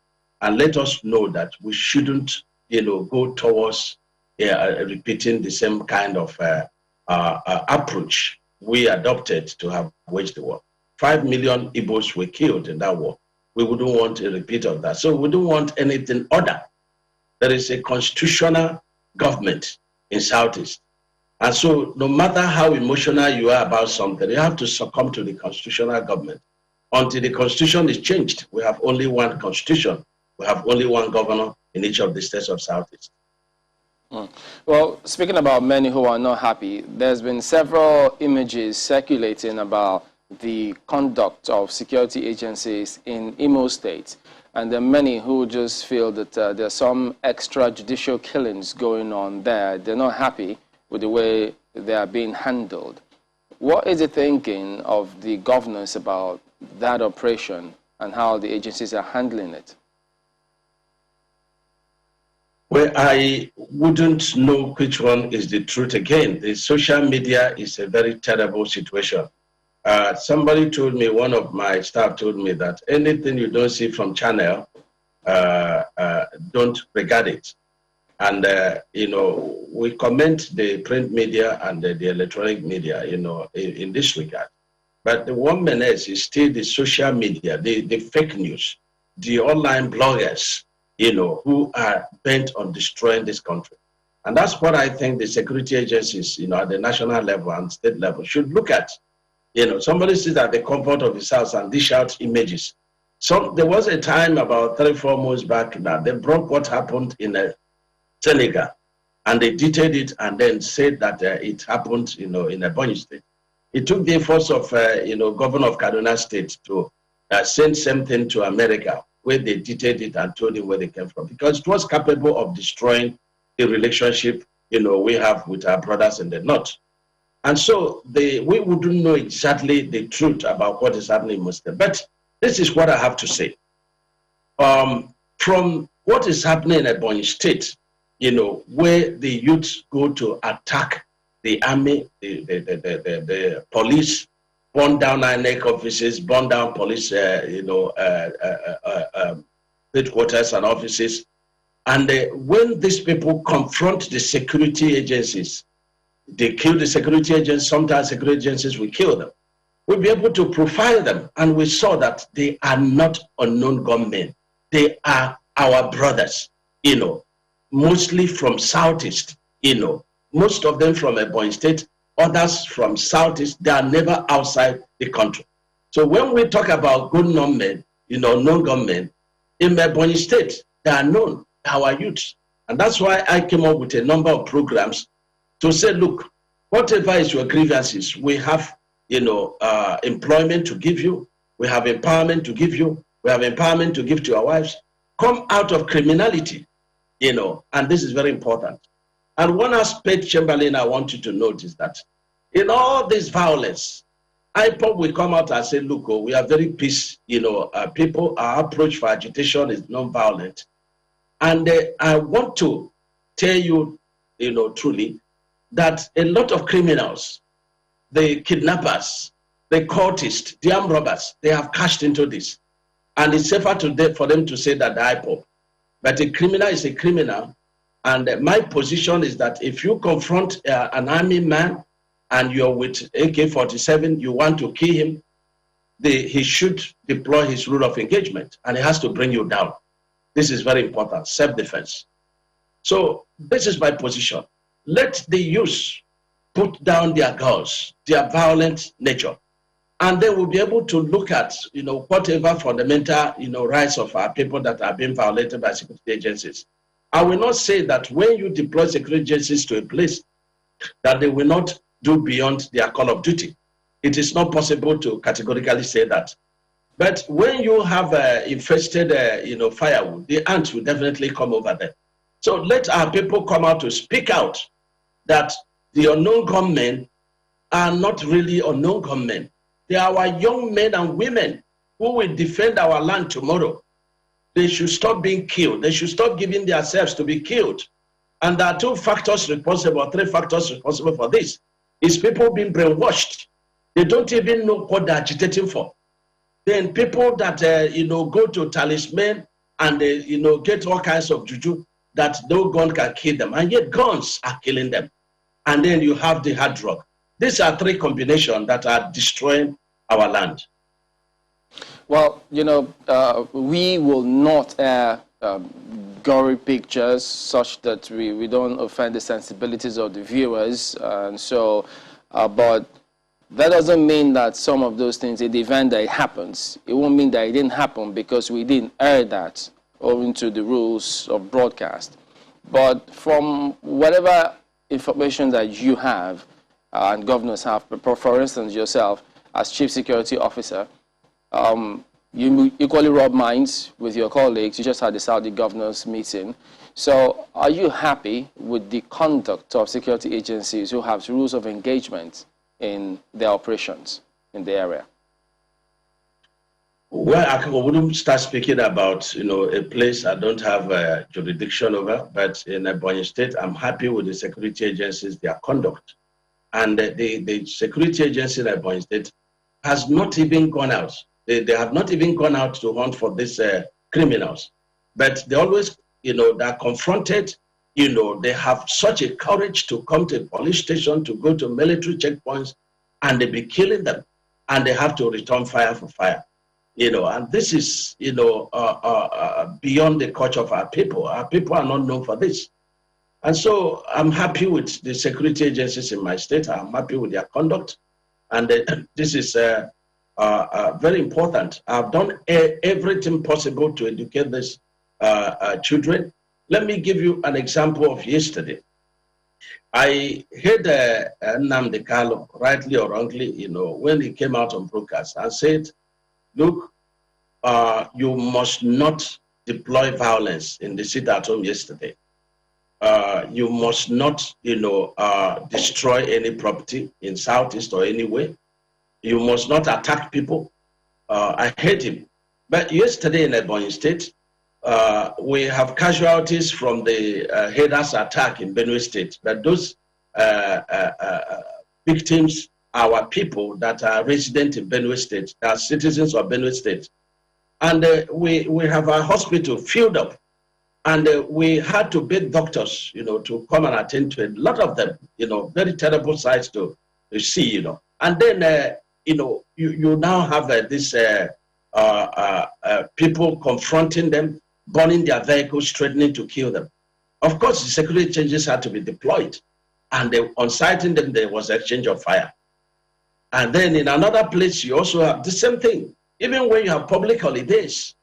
and let us know that we shouldn't, go towards repeating the same kind of approach we adopted to have waged the war. 5 million Igbos were killed in that war. We wouldn't want a repeat of that. So we don't want anything other. There is a constitutional government in Southeast. And so no matter how emotional you are about something, you have to succumb to the constitutional government. Until the constitution is changed, we have only one constitution. We have only one governor in each of the states of Southeast. Well, speaking about many who are not happy, there's been several images circulating about the conduct of security agencies in Imo State. And there are many who just feel that there's some extrajudicial killings going on there. They're not happy with the way they are being handled. What is the thinking of the governors about that operation and how the agencies are handling it? Well, I wouldn't know which one is the truth. Again, the social media is a very terrible situation. Somebody told me, one of my staff told me that anything you don't see from channel, don't regard it. And, we comment the print media and the electronic media, in this regard. But the one menace is still the social media, the fake news, the online bloggers, who are bent on destroying this country. And that's what I think the security agencies, at the national level and state level should look at. Somebody sits at the comfort of his house and dish out images. There was a time about 3-4 months back now, they broke what happened in Senegal, and they detailed it and then said that it happened, in Ebonyi State. It took the efforts of, governor of Kaduna State to send something to America, where they detailed it and told him where they came from, because it was capable of destroying the relationship, we have with our brothers in the north. And so we wouldn't know exactly the truth about what is happening in Muslim. But this is what I have to say. from what is happening in Ebonyi State, where the youths go to attack the army, the police, burn down INEC offices, burn down police, headquarters and offices. And when these people confront the security agencies, they kill the security agents. Sometimes security agencies will kill them. We'll be able to profile them, and we saw that they are not unknown gunmen. They are our brothers, mostly from Southeast, most of them from Ebonyi State, others from Southeast. They are never outside the country. So when we talk about good gunmen, known gunmen, in Ebonyi State, they are known, our youths. And that's why I came up with a number of programs to say, look, whatever is your grievances, we have, employment to give you. We have empowerment to give you. We have empowerment to give to your wives. Come out of criminality, and this is very important. And one aspect, Chamberlain, I want you to note is that in all this violence, IPOB will come out and say, look, we are very peace, people, our approach for agitation is non-violent. And I want to tell you, truly, that a lot of criminals, the kidnappers, the cultists, the armed robbers, they have cashed into this. And it's safer for them to say that the IPOB. But a criminal is a criminal. And my position is that if you confront an army man and you're with AK-47, you want to kill him, he should deploy his rule of engagement, and he has to bring you down. This is very important, self-defense. So this is my position. Let the youth put down their guns, their violent nature, and then we'll be able to look at, whatever fundamental, rights of our people that are being violated by security agencies. I will not say that when you deploy security agencies to a place that they will not do beyond their call of duty. It is not possible to categorically say that. But when you have infested, firewood, the ants will definitely come over there. So let our people come out to speak out that the unknown gunmen are not really unknown gunmen. They are our young men and women who will defend our land tomorrow. They should stop being killed. They should stop giving themselves to be killed. And there are three factors responsible for this. Is people being brainwashed. They don't even know what they're agitating for. Then people that, go to talisman and they, get all kinds of juju that no gun can kill them. And yet guns are killing them. And then you have the hard drug. These are three combinations that are destroying our land. Well, we will not air gory pictures such that we don't offend the sensibilities of the viewers. And so, but that doesn't mean that some of those things, in the event that it happens, it won't mean that it didn't happen because we didn't air that owing to the rules of broadcast. But from whatever information that you have and governors have, for instance, yourself as Chief Security Officer, you equally rub minds with your colleagues. You just had the Saudi governors meeting. So are you happy with the conduct of security agencies who have rules of engagement in their operations in the area? Well, I wouldn't start speaking about, a place I don't have jurisdiction over, but in Ebonyi State, I'm happy with the security agencies, their conduct. And the security agency in Ebonyi State has not even gone out. They have not even gone out to hunt for these criminals. But they always, they're confronted, they have such a courage to come to a police station, to go to military checkpoints, and they be killing them. And they have to return fire for fire. And this is, beyond the culture of our people. Our people are not known for this. And so I'm happy with the security agencies in my state. I'm happy with their conduct. And this is very important. I've done everything possible to educate these children. Let me give you an example of yesterday. I heard Nnamdi Kanu, rightly or wrongly, when he came out on broadcast and said, look, you must not deploy violence in the sit-at-home yesterday. You must not, destroy any property in Southeast or anywhere. You must not attack people. I heard him. But yesterday in Ebonyi State, we have casualties from the Hadas attack in Benue State, but those victims are our people that are resident in Benue State, that are citizens of Benue State. And we have our hospital filled up. And we had to beg doctors, to come and attend to a lot of them, very terrible sights to see, And then, you now have this people confronting them, burning their vehicles, threatening to kill them. Of course, the security changes had to be deployed. And on sighting them, there was exchange of fire. And then in another place, you also have the same thing. Even when you have public holidays,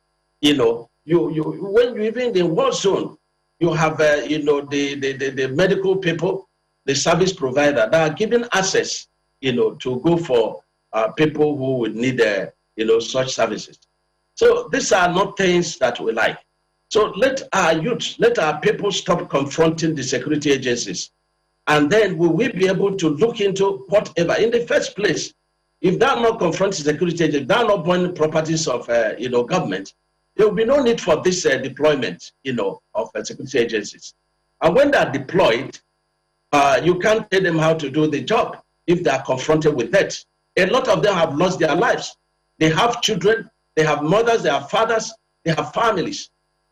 when you even in war zone, you have the medical people, the service provider that are given access, to go for people who would need such services. So these are not things that we like. So let our youth, let our people stop confronting the security agencies, and then we will be able to look into whatever. In the first place, if they're not confronting security agents, if they're not burning properties of government, there will be no need for this deployment, of security agencies. And when they're deployed, you can't tell them how to do the job if they are confronted with that. A lot of them have lost their lives. They have children, they have mothers, they have fathers, they have families.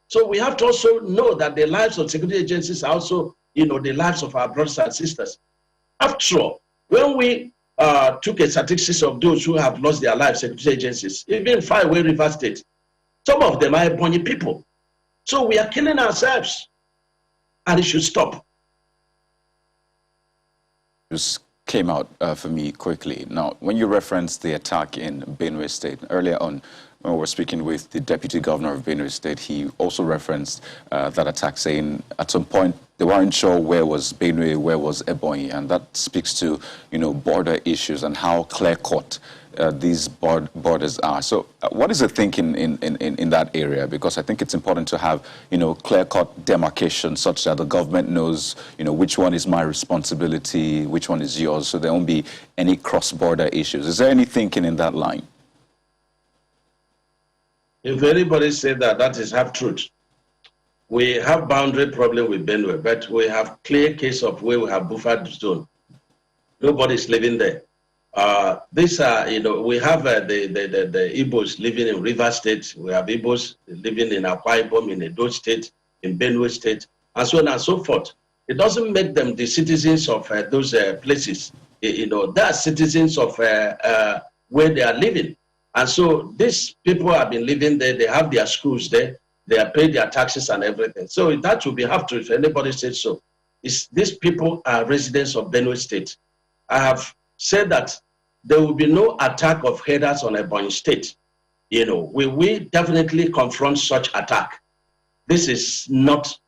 So we have to also know that the lives of security agencies are also, the lives of our brothers and sisters. After all, when we took a statistics of those who have lost their lives, security agencies, even far away River State, some of them are Ebonyi people. So we are killing ourselves, and it should stop. Just came out for me quickly. Now, when you referenced the attack in Benue State, earlier on, when we were speaking with the Deputy Governor of Benue State, he also referenced that attack, saying at some point they weren't sure where was Benue, where was Ebonyi, and that speaks to, border issues and how clear-cut these borders are. So what is the thinking in that area? Because I think it's important to have, clear-cut demarcation such that the government knows, which one is my responsibility, which one is yours, so there won't be any cross-border issues. Is there any thinking in that line? If anybody said that, that is half-truth. We have boundary problem with Benue, but we have clear case of where we have buffered zone. Nobody is living there. These are, we have the Igbos living in River State. We have Igbos living in Akwa Ibom, in Edo State, in Benue State, and so on and so forth. It doesn't make them the citizens of those places. They are citizens of where they are living. And so these people have been living there. They have their schools there. They are paying their taxes and everything. So that will be have to, if anybody says so. These people are residents of Benue State. I have said that there will be no attack of headers on Ebonyi State. We will definitely confront such attack. This is not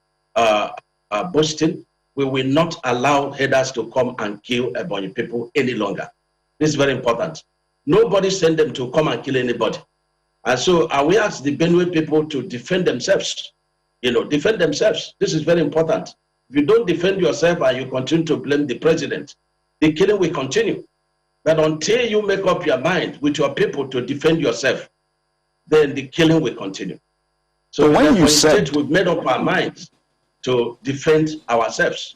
boasting. We will not allow headers to come and kill Ebonyi people any longer. This is very important. Nobody sent them to come and kill anybody. And so we ask the Benue people to defend themselves. Defend themselves. This is very important. If you don't defend yourself and you continue to blame the president, the killing will continue. But until you make up your mind with your people to defend yourself, then the killing will continue. So when you said we've made up our minds to defend ourselves.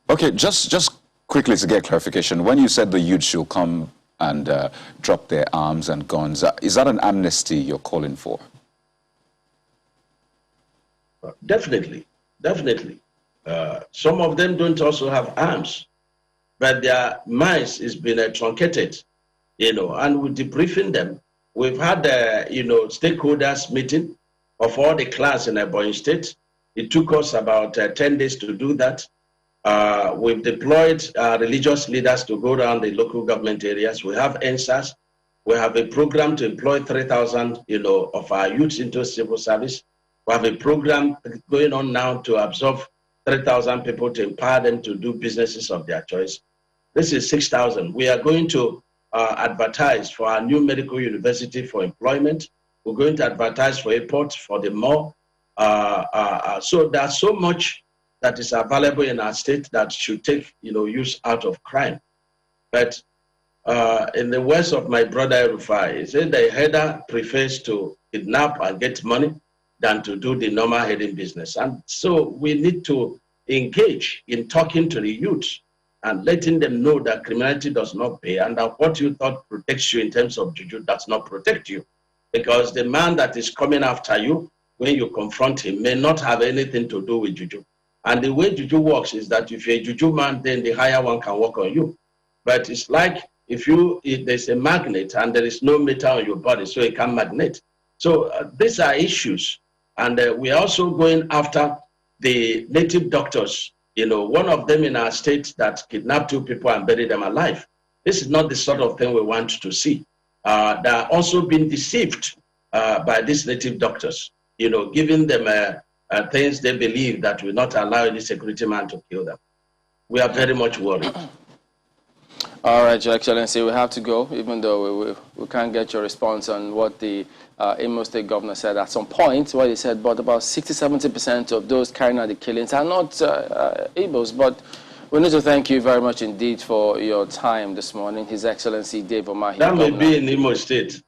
Okay, just quickly to get clarification, when you said the youth should come and drop their arms and guns, is that an amnesty you're calling for? Definitely. Some of them don't also have arms, but their minds has been truncated, and we're debriefing them. We've had, stakeholders meeting of all the clans in Ebonyi State. It took us about 10 days to do that. We've deployed religious leaders to go around the local government areas. We have NSAS. We have a program to employ 3,000, of our youth into civil service. We have a program going on now to absorb 3,000 people to empower them to do businesses of their choice. This is 6,000. We are going to advertise for our new medical university for employment. We're going to advertise for airports, for the mall. So there's so much that is available in our state that should take, use out of crime. But in the words of my brother Rufai, he said the header prefers to kidnap and get money than to do the normal heading business. And so we need to engage in talking to the youth and letting them know that criminality does not pay, and that what you thought protects you in terms of juju does not protect you. Because the man that is coming after you, when you confront him, may not have anything to do with juju. And the way juju works is that if you're a juju man, then the higher one can work on you. But it's like if there's a magnet and there is no metal on your body, so it can magnet. So these are issues. And we are also going after the native doctors. You know, one of them in our state that kidnapped 2 people and buried them alive. This is not the sort of thing we want to see. They are also being deceived by these native doctors, you know, giving them things they believe that will not allow any security man to kill them. We are very much worried. All right, Your Excellency, we have to go, even though we can't get your response on what the Imo State Governor said at some point, what he said, but about 60–70% of those carrying out the killings are not Igbos. But we need to thank you very much indeed for your time this morning, His Excellency Dave Umahi. That may be in Imo State.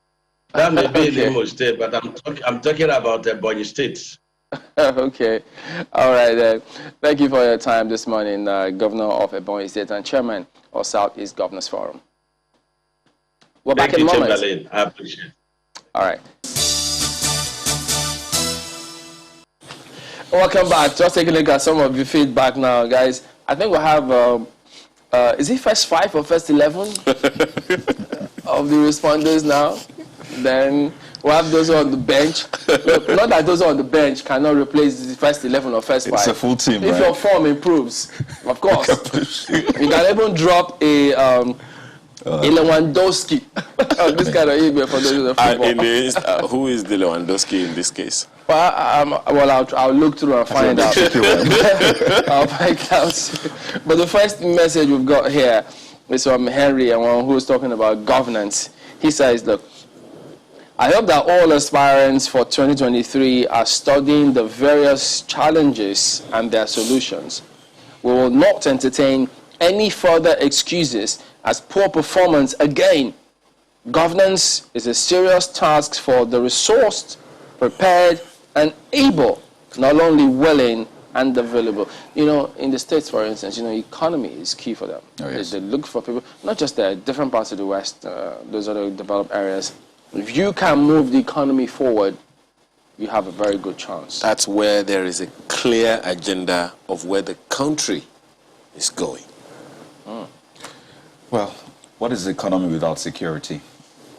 That may be in Imo State, but I'm talking about Ebonyi State. Okay. All right, then. Thank you for your time this morning, Governor of Ebonyi State and Chairman of Southeast Governors Forum. We're back in a moment. Chamberlain. I appreciate it. All right. Welcome back. Just taking a look at some of your feedback now, guys. I think we'll have, is it first 5 or first 11 of the responders now? Then we'll have those on the bench. Look, not that those on the bench cannot replace the first 11 or first 5. It's a full team, if right? your form improves, of course. You can even drop a Lewandowski. This kind of Igwe for those in the football. Who is the Lewandowski in this case? Well, I'll look through and find out. I'll find out. But the first message we've got here is from Henry, and one who's talking about governance. He says, look, I hope that all aspirants for 2023 are studying the various challenges and their solutions. We will not entertain any further excuses as poor performance again. Governance is a serious task for the resourced, prepared, and able, not only willing and available. You know, in the States, for instance, you know, economy is key for them. Oh, yes. They look for people, not just the different parts of the West, those other developed areas. If you can move the economy forward, you have a very good chance. That's where there is a clear agenda of where the country is going. Well, what is the economy without security?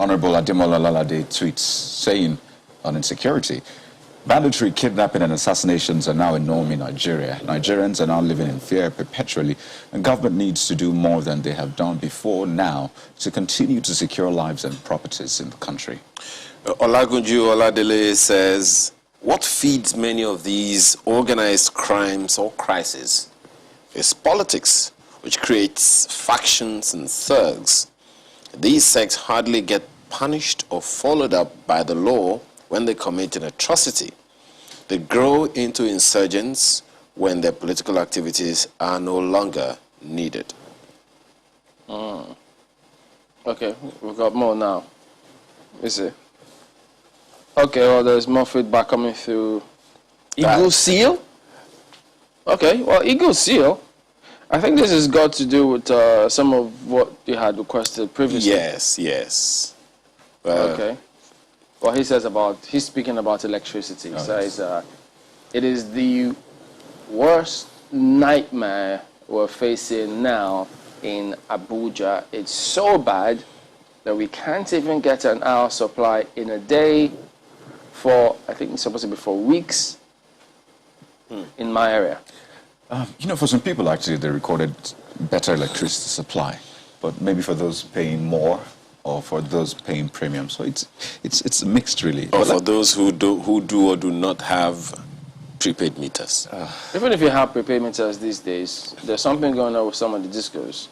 Honorable Ademola Lalade tweets saying on insecurity, banditry, kidnapping, and assassinations are now a norm in Nigeria. Nigerians are now living in fear perpetually, and government needs to do more than they have done before now to continue to secure lives and properties in the country. Olagunju Oladele says, what feeds many of these organized crimes or crises is politics, which creates factions and thugs. These sects hardly get punished or followed up by the law when they commit an atrocity. They grow into insurgents when their political activities are no longer needed. Okay, we've got more now. Is it? Okay, well, there's more feedback coming through. Eagle Seal? Okay, well, Eagle Seal, I think this has got to do with some of what you had requested previously. Yes. Okay. Well, he's speaking about electricity. He says it is the worst nightmare we're facing now in Abuja. It's so bad that we can't even get an hour supply in a day for, I think it's supposed to be for weeks in my area. You know, for some people, actually, they recorded better electricity supply, but maybe for those paying more or for those paying premium. So it's mixed, really. Or for those who do or do not have prepaid meters. Even if you have prepaid meters these days, there's something going on with some of the discos,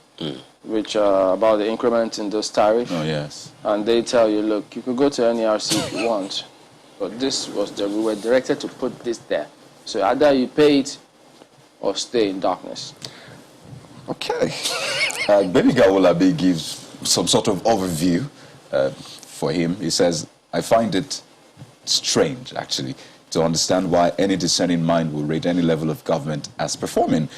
which are about the increment in those tariffs. Oh, yes. And they tell you, look, you could go to NERC if you want, but we were directed to put this there. So either you pay it or stay in darkness. Okay. Baby Gawolabe gives some sort of overview for him. He says, I find it strange, actually. to understand why any discerning mind will rate any level of government as performing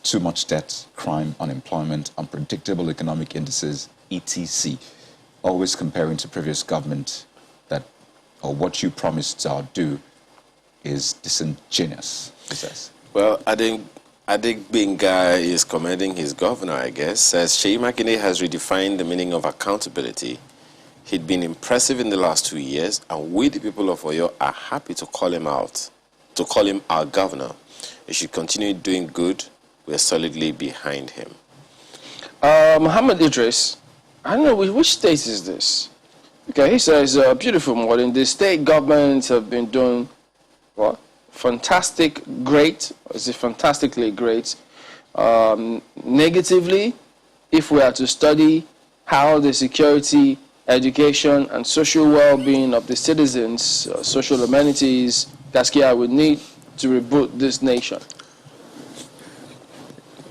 too much debt, crime, unemployment, unpredictable economic indices, etc. Always comparing to previous government that, or what you promised to outdo is disingenuous, he says. Well, Adik Benga is commending his governor, I guess, says Sheyi Makinde has redefined the meaning of accountability. He'd been impressive in the last 2 years, and we, the people of Oyo, are happy to call him out, to call him our governor. He should continue doing good. We're solidly behind him. Muhammad Idris, I don't know, which state is this? Okay, he says, beautiful morning. The state governments have been doing, what? Fantastic, great. Is it fantastically great? Negatively, if we are to study how the security, education, and social well-being of the citizens, social amenities, Gaskia would need to reboot this nation.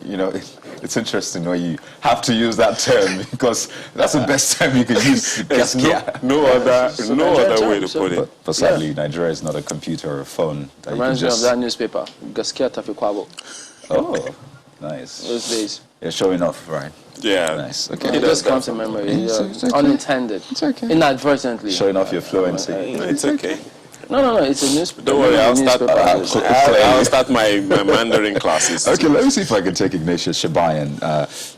You know, it's interesting when you have to use that term because that's the best term you can use. There's no other way to put it. But sadly, Nigeria is not a computer or a phone. That Reminds me of that newspaper, Gaskia Tafikwabo. Oh, nice. Those days. You're showing off, right? Yeah. Nice. Okay. It does come to memory. It's okay. Unintended. It's okay. Inadvertently. Showing off your fluency. It's okay. No, it's a newspaper. Don't worry, I'll start my Mandarin classes. Okay, let me see if I can take Ignatius Shabayan.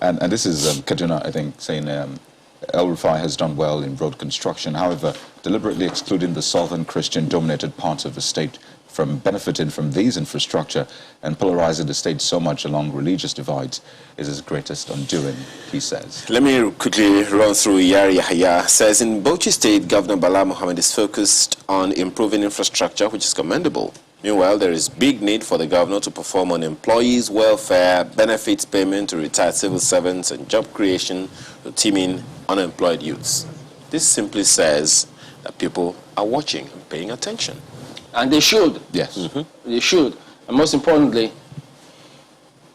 And this is Kaduna, I think, saying El Rufai has done well in road construction. However, deliberately excluding the southern Christian-dominated parts of the state from benefiting from these infrastructure and polarizing the state so much along religious divides is his greatest undoing, he says. Let me quickly run through. Yari Yahya says, in Bauchi State, Governor Bala Mohammed is focused on improving infrastructure, which is commendable. Meanwhile, there is big need for the governor to perform on employees' welfare, benefits payment to retired civil servants, and job creation to teaming unemployed youths. This simply says that people are watching and paying attention. And they should. Yes. Mm-hmm. They should. And most importantly,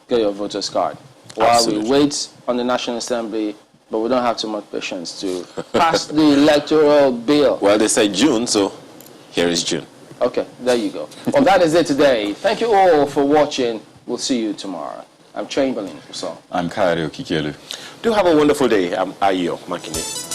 get your voter's card. While Absolutely. we wait on the National Assembly, but we don't have too much patience to pass the electoral bill. Well, they say June, so here is June. Okay, there you go. Well, that is it today. Thank you all for watching. We'll see you tomorrow. I'm Chamberlain. So. I'm Kairi Okikelu. Do have a wonderful day. I'm Ayo Makinde.